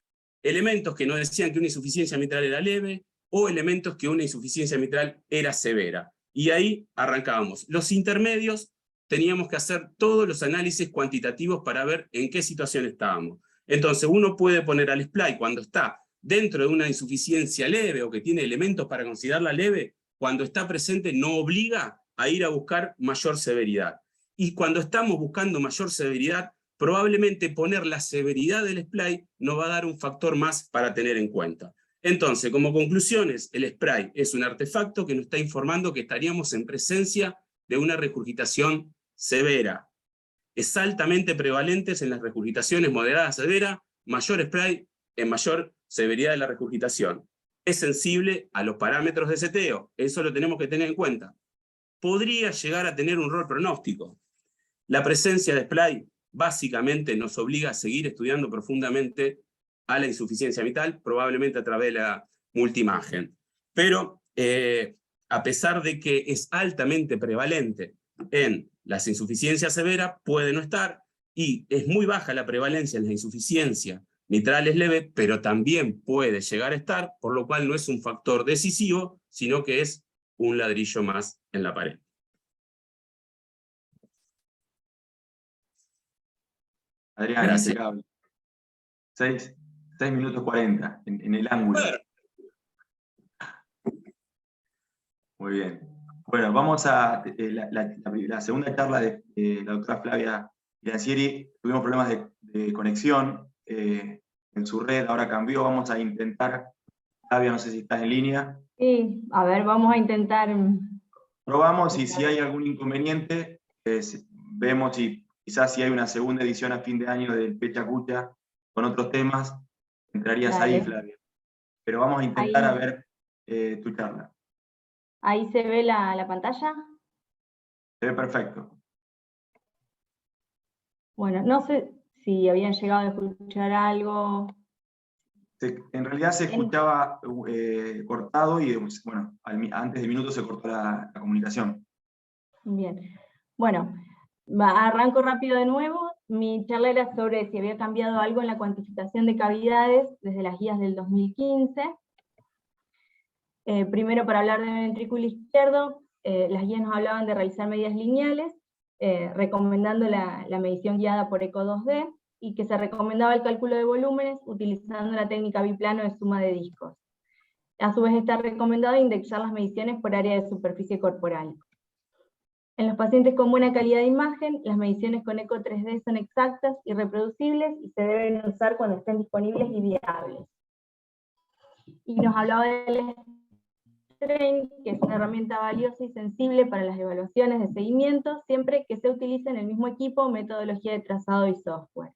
S8: elementos que nos decían que una insuficiencia mitral era leve, o elementos que una insuficiencia mitral era severa. Y ahí arrancábamos. Los intermedios teníamos que hacer todos los análisis cuantitativos para ver en qué situación estábamos. Entonces uno puede poner al SPLAI cuando está dentro de una insuficiencia leve o que tiene elementos para considerarla leve, cuando está presente no obliga a ir a buscar mayor severidad. Y cuando estamos buscando mayor severidad, probablemente poner la severidad del SPLAI nos va a dar un factor más para tener en cuenta. Entonces, como conclusiones, el SPLAI es un artefacto que nos está informando que estaríamos en presencia de una regurgitación severa. Es altamente prevalente en las regurgitaciones moderadas a severa, mayor SPLAI en mayor severidad de la regurgitación. Es sensible a los parámetros de seteo, eso lo tenemos que tener en cuenta. Podría llegar a tener un rol pronóstico. La presencia de SPLAI básicamente nos obliga a seguir estudiando profundamente a la insuficiencia mitral, probablemente a través de la multiimagen. Pero a pesar de que es altamente prevalente en las insuficiencias severas, puede no estar, y es muy baja la prevalencia en la insuficiencia mitral leve, pero también puede llegar a estar, por lo cual no es un factor decisivo, sino que es un ladrillo más en la pared.
S2: Adrián,
S8: Gracias.
S2: impecable. 6 minutos 40 en el ángulo.
S8: Bueno.
S2: Muy bien. Bueno, vamos a la segunda charla de la doctora Flavia Irancieri. Tuvimos problemas de conexión en su red, ahora cambió. Vamos a intentar, Flavia, no sé si estás en línea.
S4: Sí, a ver, vamos a intentar.
S2: Probamos y si hay algún inconveniente, vemos si quizás si hay una segunda edición a fin de año del Pecha Cucha con otros temas, entrarías
S4: Dale.
S2: ahí, Flavia. Pero vamos a intentar
S4: Ahí.
S2: a ver tu charla.
S4: ¿Ahí se ve la pantalla?
S2: Se ve perfecto.
S4: Bueno, no sé si habían llegado a escuchar algo.
S2: En realidad se escuchaba cortado y bueno, antes de minutos se cortó la comunicación.
S4: Bien. Bueno, arranco rápido de nuevo. Mi charla era sobre si había cambiado algo en la cuantificación de cavidades desde las guías del 2015. Primero, para hablar de ventrículo izquierdo, las guías nos hablaban de realizar medidas lineales, recomendando la medición guiada por ECO 2D, y que se recomendaba el cálculo de volúmenes utilizando la técnica biplano de suma de discos. A su vez está recomendado indexar las mediciones por área de superficie corporal. En los pacientes con buena calidad de imagen, las mediciones con ECO 3D son exactas y reproducibles y se deben usar cuando estén disponibles y viables. Y nos hablaba del Train, que es una herramienta valiosa y sensible para las evaluaciones de seguimiento, siempre que se utilice en el mismo equipo, metodología de trazado y software.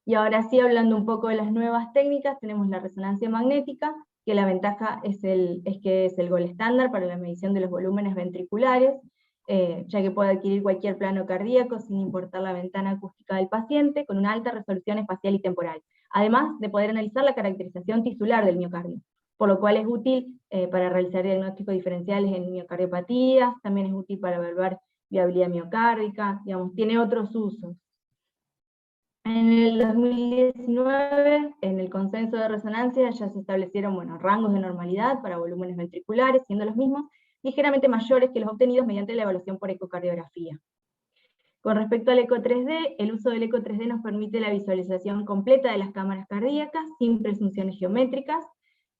S4: Y ahora sí, hablando un poco de las nuevas técnicas, tenemos la resonancia magnética, que la ventaja es que es el gold estándar para la medición de los volúmenes ventriculares, ya que puede adquirir cualquier plano cardíaco sin importar la ventana acústica del paciente, con una alta resolución espacial y temporal, además de poder analizar la caracterización tisular del miocardio, por lo cual es útil para realizar diagnósticos diferenciales en miocardiopatías, también es útil para evaluar viabilidad miocárdica, digamos, tiene otros usos. En el 2019, en el consenso de resonancia, ya se establecieron rangos de normalidad para volúmenes ventriculares, siendo los mismos ligeramente mayores que los obtenidos mediante la evaluación por ecocardiografía. Con respecto al eco 3D, el uso del eco 3D nos permite la visualización completa de las cámaras cardíacas, sin presunciones geométricas,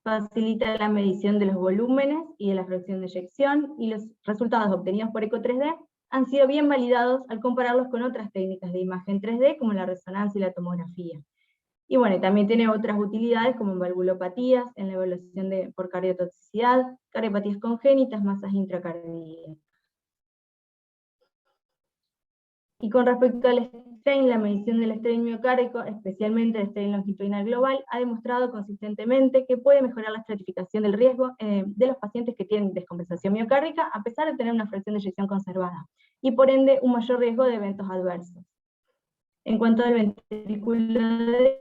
S4: facilita la medición de los volúmenes y de la fracción de eyección, y los resultados obtenidos por eco 3D han sido bien validados al compararlos con otras técnicas de imagen 3D, como la resonancia y la tomografía. Y bueno, también tiene otras utilidades, como en valvulopatías, en la evaluación por cardiotoxicidad, cardiopatías congénitas, masas intracardíacas. Y con respecto al strain, la medición del strain miocárdico, especialmente el strain longitudinal global, ha demostrado consistentemente que puede mejorar la estratificación del riesgo de los pacientes que tienen descompensación miocárdica, a pesar de tener una fracción de eyección conservada, y por ende un mayor riesgo de eventos adversos. En cuanto al ventrículo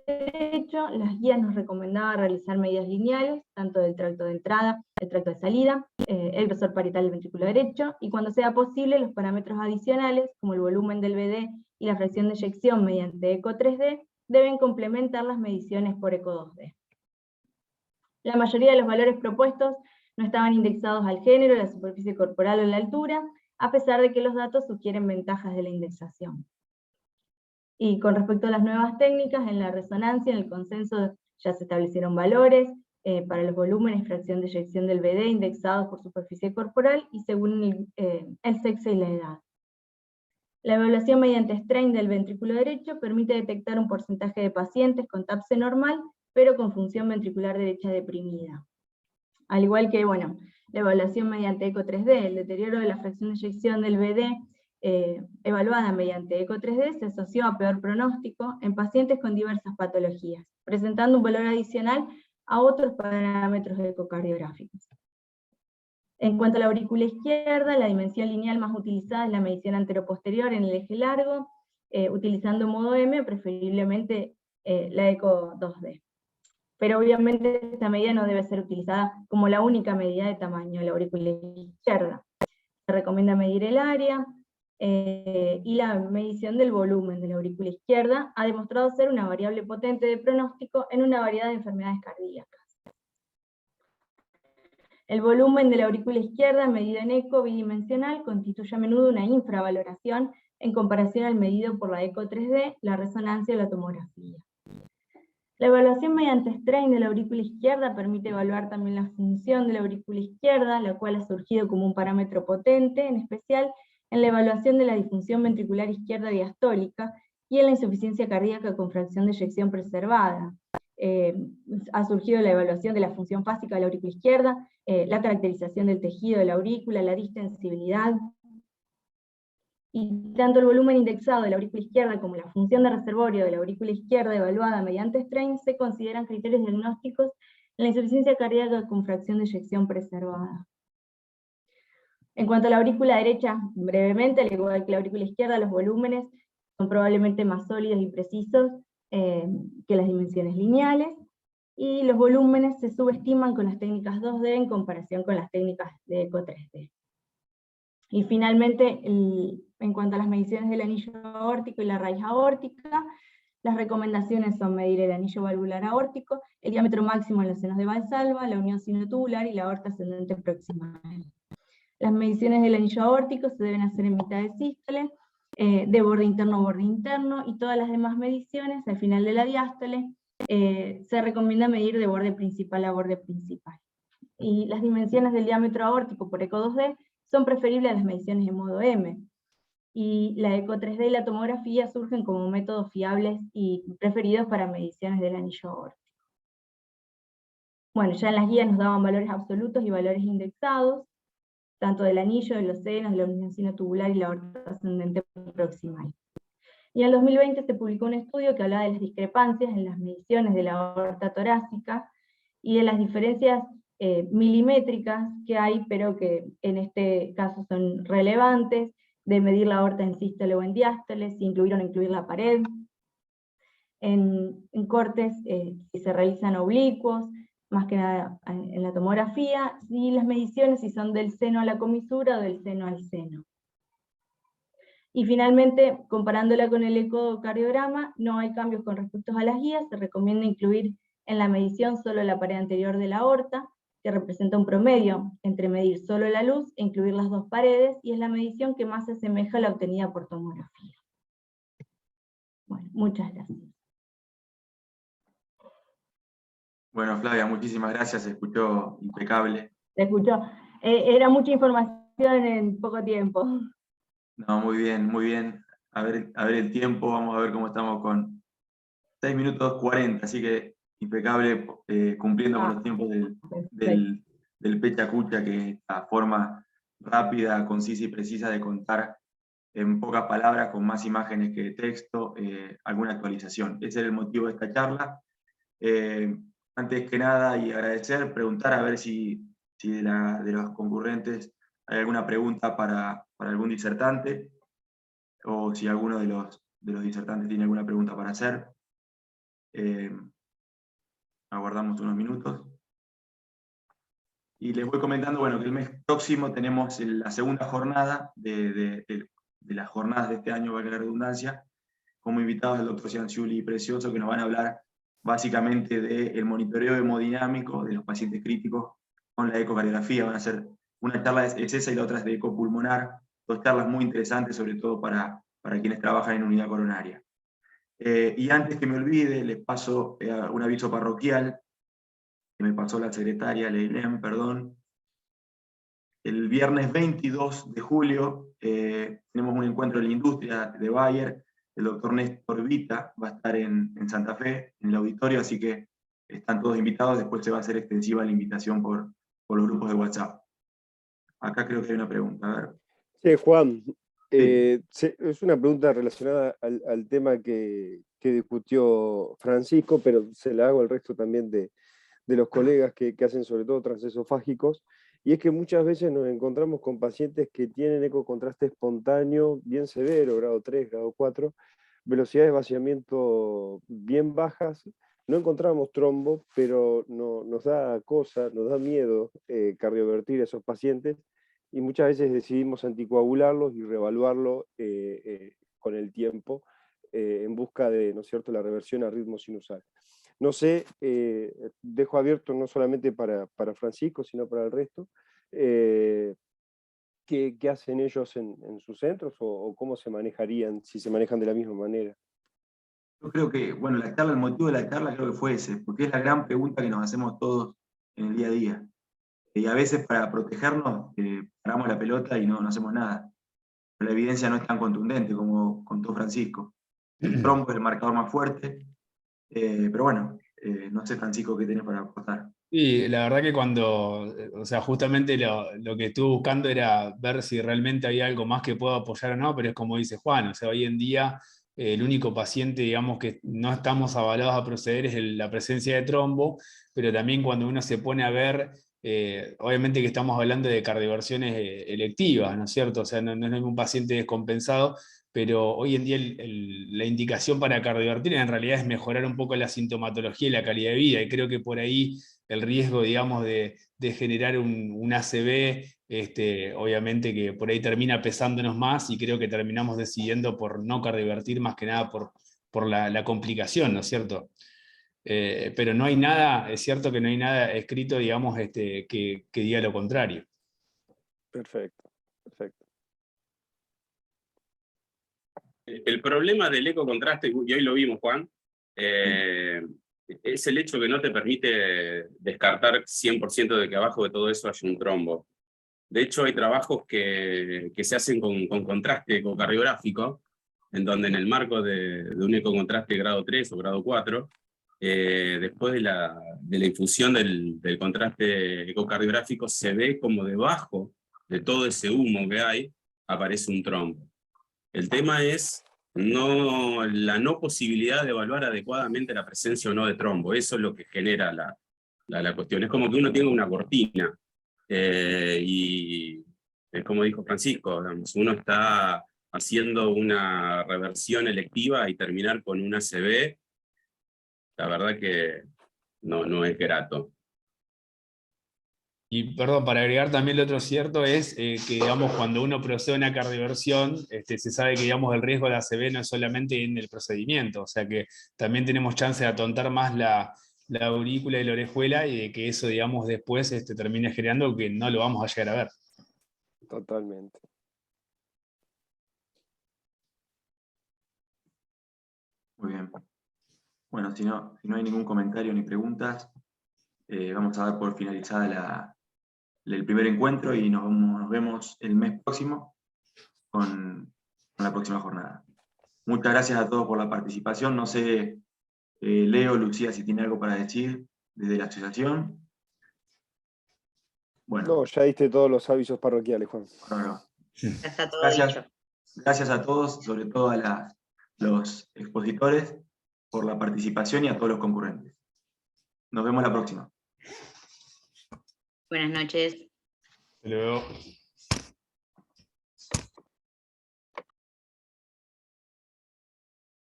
S4: derecho, las guías nos recomendaban realizar medidas lineales, tanto del tracto de entrada, el tracto de salida, el grosor parietal del ventrículo derecho, y cuando sea posible, los parámetros adicionales, como el volumen del BD y la fracción de eyección mediante eco 3D, deben complementar las mediciones por eco 2D. La mayoría de los valores propuestos no estaban indexados al género, la superficie corporal o la altura, a pesar de que los datos sugieren ventajas de la indexación. Y con respecto a las nuevas técnicas, en la resonancia, en el consenso ya se establecieron valores para los volúmenes, fracción de eyección del BD indexados por superficie corporal y según el sexo y la edad. La evaluación mediante strain del ventrículo derecho permite detectar un porcentaje de pacientes con TAPSE normal, pero con función ventricular derecha deprimida. Al igual que, la evaluación mediante eco 3D, el deterioro de la fracción de eyección del BD evaluada mediante eco 3D se asoció a peor pronóstico en pacientes con diversas patologías, presentando un valor adicional a otros parámetros ecocardiográficos. En cuanto a la aurícula izquierda, la dimensión lineal más utilizada es la medición anteroposterior en el eje largo, utilizando modo M, preferiblemente la eco 2D. Pero obviamente esta medida no debe ser utilizada como la única medida de tamaño de la aurícula izquierda. Se recomienda medir el área, y la medición del volumen de la aurícula izquierda ha demostrado ser una variable potente de pronóstico en una variedad de enfermedades cardíacas. El volumen de la aurícula izquierda, medido en eco bidimensional, constituye a menudo una infravaloración en comparación al medido por la eco 3D, la resonancia y la tomografía. La evaluación mediante strain de la aurícula izquierda permite evaluar también la función de la aurícula izquierda, la cual ha surgido como un parámetro potente, en especial en la evaluación de la disfunción ventricular izquierda diastólica y en la insuficiencia cardíaca con fracción de eyección preservada. Ha surgido la evaluación de la función fásica de la aurícula izquierda, la caracterización del tejido de la aurícula, la distensibilidad, y tanto el volumen indexado de la aurícula izquierda como la función de reservorio de la aurícula izquierda evaluada mediante strain se consideran criterios diagnósticos en la insuficiencia cardíaca con fracción de eyección preservada. En cuanto a la aurícula derecha, brevemente, al igual que la aurícula izquierda, los volúmenes son probablemente más sólidos y precisos que las dimensiones lineales, y los volúmenes se subestiman con las técnicas 2D en comparación con las técnicas de eco 3D. Y finalmente, en cuanto a las mediciones del anillo aórtico y la raíz aórtica, las recomendaciones son medir el anillo valvular aórtico, el diámetro máximo en los senos de Valsalva, la unión sinotubular y la aorta ascendente proximal. Las mediciones del anillo aórtico se deben hacer en mitad de sístole, de borde interno a borde interno, y todas las demás mediciones, al final de la diástole, se recomienda medir de borde principal a borde principal. Y las dimensiones del diámetro aórtico por eco 2D son preferibles a las mediciones en modo M, y la eco 3D y la tomografía surgen como métodos fiables y preferidos para mediciones del anillo aórtico. Bueno, ya en las guías nos daban valores absolutos y valores indexados, tanto del anillo, de los senos, de la unión sinotubular y la aorta ascendente proximal. Y en el 2020 se publicó un estudio que hablaba de las discrepancias en las mediciones de la aorta torácica y de las diferencias milimétricas que hay, pero que en este caso son relevantes, de medir la aorta en sístole o en diástole, si incluir o no incluir la pared, en cortes si se realizan oblicuos, más que nada en la tomografía, y las mediciones si son del seno a la comisura o del seno al seno. Y finalmente, comparándola con el ecocardiograma, no hay cambios con respecto a las guías, se recomienda incluir en la medición solo la pared anterior de la aorta, que representa un promedio entre medir solo la luz e incluir las dos paredes, y es la medición que más se asemeja a la obtenida por tomografía. Bueno, muchas gracias.
S2: Bueno, Flavia, muchísimas gracias, se escuchó impecable.
S4: Se escuchó. Era mucha información en poco tiempo.
S2: No, muy bien, muy bien. A ver el tiempo, vamos a ver cómo estamos con 6 minutos 40, así que impecable, cumpliendo con los tiempos del Pecha Cucha, que es la forma rápida, concisa y precisa de contar en pocas palabras, con más imágenes que texto, alguna actualización. Ese era el motivo de esta charla. Antes que nada, y agradecer, preguntar a ver si de los concurrentes hay alguna pregunta para algún disertante, o si alguno de los disertantes tiene alguna pregunta para hacer. Aguardamos unos minutos. Y les voy comentando, bueno, que el mes próximo tenemos la segunda jornada de las jornadas de este año, valga la redundancia, como invitados el doctor Cianciulli y Precioso, que nos van a hablar básicamente del monitoreo hemodinámico de los pacientes críticos con la ecocardiografía. Van a hacer una charla es esa y la otra es de ecopulmonar, dos charlas muy interesantes, sobre todo para quienes trabajan en unidad coronaria. Y antes que me olvide, les paso un aviso parroquial, que me pasó la secretaria, Leilén, perdón. El viernes 22 de julio tenemos un encuentro en la industria de Bayer. El doctor Néstor Vita va a estar en Santa Fe, en el auditorio, así que están todos invitados. Después se va a hacer extensiva la invitación por los grupos de WhatsApp. Acá creo que hay una pregunta, a ver.
S5: Sí, Juan,
S2: Sí.
S5: es una pregunta relacionada al tema que discutió Francisco, pero se la hago al resto también de los colegas que hacen sobre todo transesofágicos, y es que muchas veces nos encontramos con pacientes que tienen ecocontraste espontáneo bien severo, grado 3, grado 4, velocidades de vaciamiento bien bajas, no encontramos trombo, pero nos da cosa, nos da miedo cardiovertir a esos pacientes, y muchas veces decidimos anticoagularlos y reevaluarlo con el tiempo en busca de, ¿no es cierto?, la reversión a ritmo sinusal. No sé, dejo abierto no solamente para Francisco, sino para el resto, ¿qué hacen ellos en sus centros o cómo se manejarían, si se manejan de la misma manera?
S2: Yo creo que, bueno, el motivo de la charla creo que fue ese, porque es la gran pregunta que nos hacemos todos en el día a día. Y a veces para protegernos paramos la pelota y no hacemos nada. Pero la evidencia no es tan contundente como contó Francisco. El trombo es el marcador más fuerte, pero bueno, no sé, Francisco, qué tenés para aportar.
S6: Y la verdad que o sea, justamente lo que estuve buscando era ver si realmente había algo más que pueda apoyar o no, pero es como dice Juan, o sea, hoy en día el único paciente, digamos, que no estamos avalados a proceder es la presencia de trombo, pero también cuando uno se pone a ver, obviamente que estamos hablando de cardioversiones electivas, ¿no es cierto? O sea, no es un paciente descompensado, pero hoy en día la indicación para cardiovertir en realidad es mejorar un poco la sintomatología y la calidad de vida, y creo que por ahí el riesgo, digamos, de generar un ACV, obviamente que por ahí termina pesándonos más, y creo que terminamos decidiendo por no cardiovertir más que nada por la complicación, ¿no es cierto? Pero no hay nada, es cierto que no hay nada escrito, digamos, que diga lo contrario.
S5: Perfecto, perfecto.
S8: El problema del ecocontraste, y hoy lo vimos, Juan, es el hecho que no te permite descartar 100% de que abajo de todo eso hay un trombo. De hecho, hay trabajos que se hacen con contraste ecocardiográfico, en donde en el marco de un ecocontraste grado 3 o grado 4, después de la infusión del contraste ecocardiográfico, se ve como debajo de todo ese humo que hay, aparece un trombo. El tema es la no posibilidad de evaluar adecuadamente la presencia o no de trombo. Eso es lo que genera la cuestión. Es como que uno tenga una cortina. Y es como dijo Francisco, digamos, uno está haciendo una reversión electiva y terminar con una ACV, la verdad que no es grato.
S6: Y perdón, para agregar también lo otro cierto es que, digamos, cuando uno procede a una cardioversión, se sabe que, digamos, el riesgo de ACV no es solamente en el procedimiento, o sea que también tenemos chance de atontar más la aurícula y la orejuela y de que eso, digamos, después termine generando que no lo vamos a llegar a ver.
S5: Totalmente.
S2: Muy bien. Bueno, si no hay ningún comentario ni preguntas, vamos a dar por finalizada el primer encuentro y nos vemos el mes próximo con la próxima jornada. Muchas gracias a todos por la participación. No sé, Leo, Lucía, si tiene algo para decir desde la asociación. Bueno.
S5: No, ya diste todos los avisos parroquiales, Juan.
S2: No.
S7: Ya está todo
S2: Gracias.
S7: dicho.
S2: Gracias a todos, sobre todo a los expositores, por la participación y a todos los concurrentes. Nos vemos la próxima.
S7: Buenas noches.
S6: Hasta luego.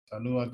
S3: Saludos a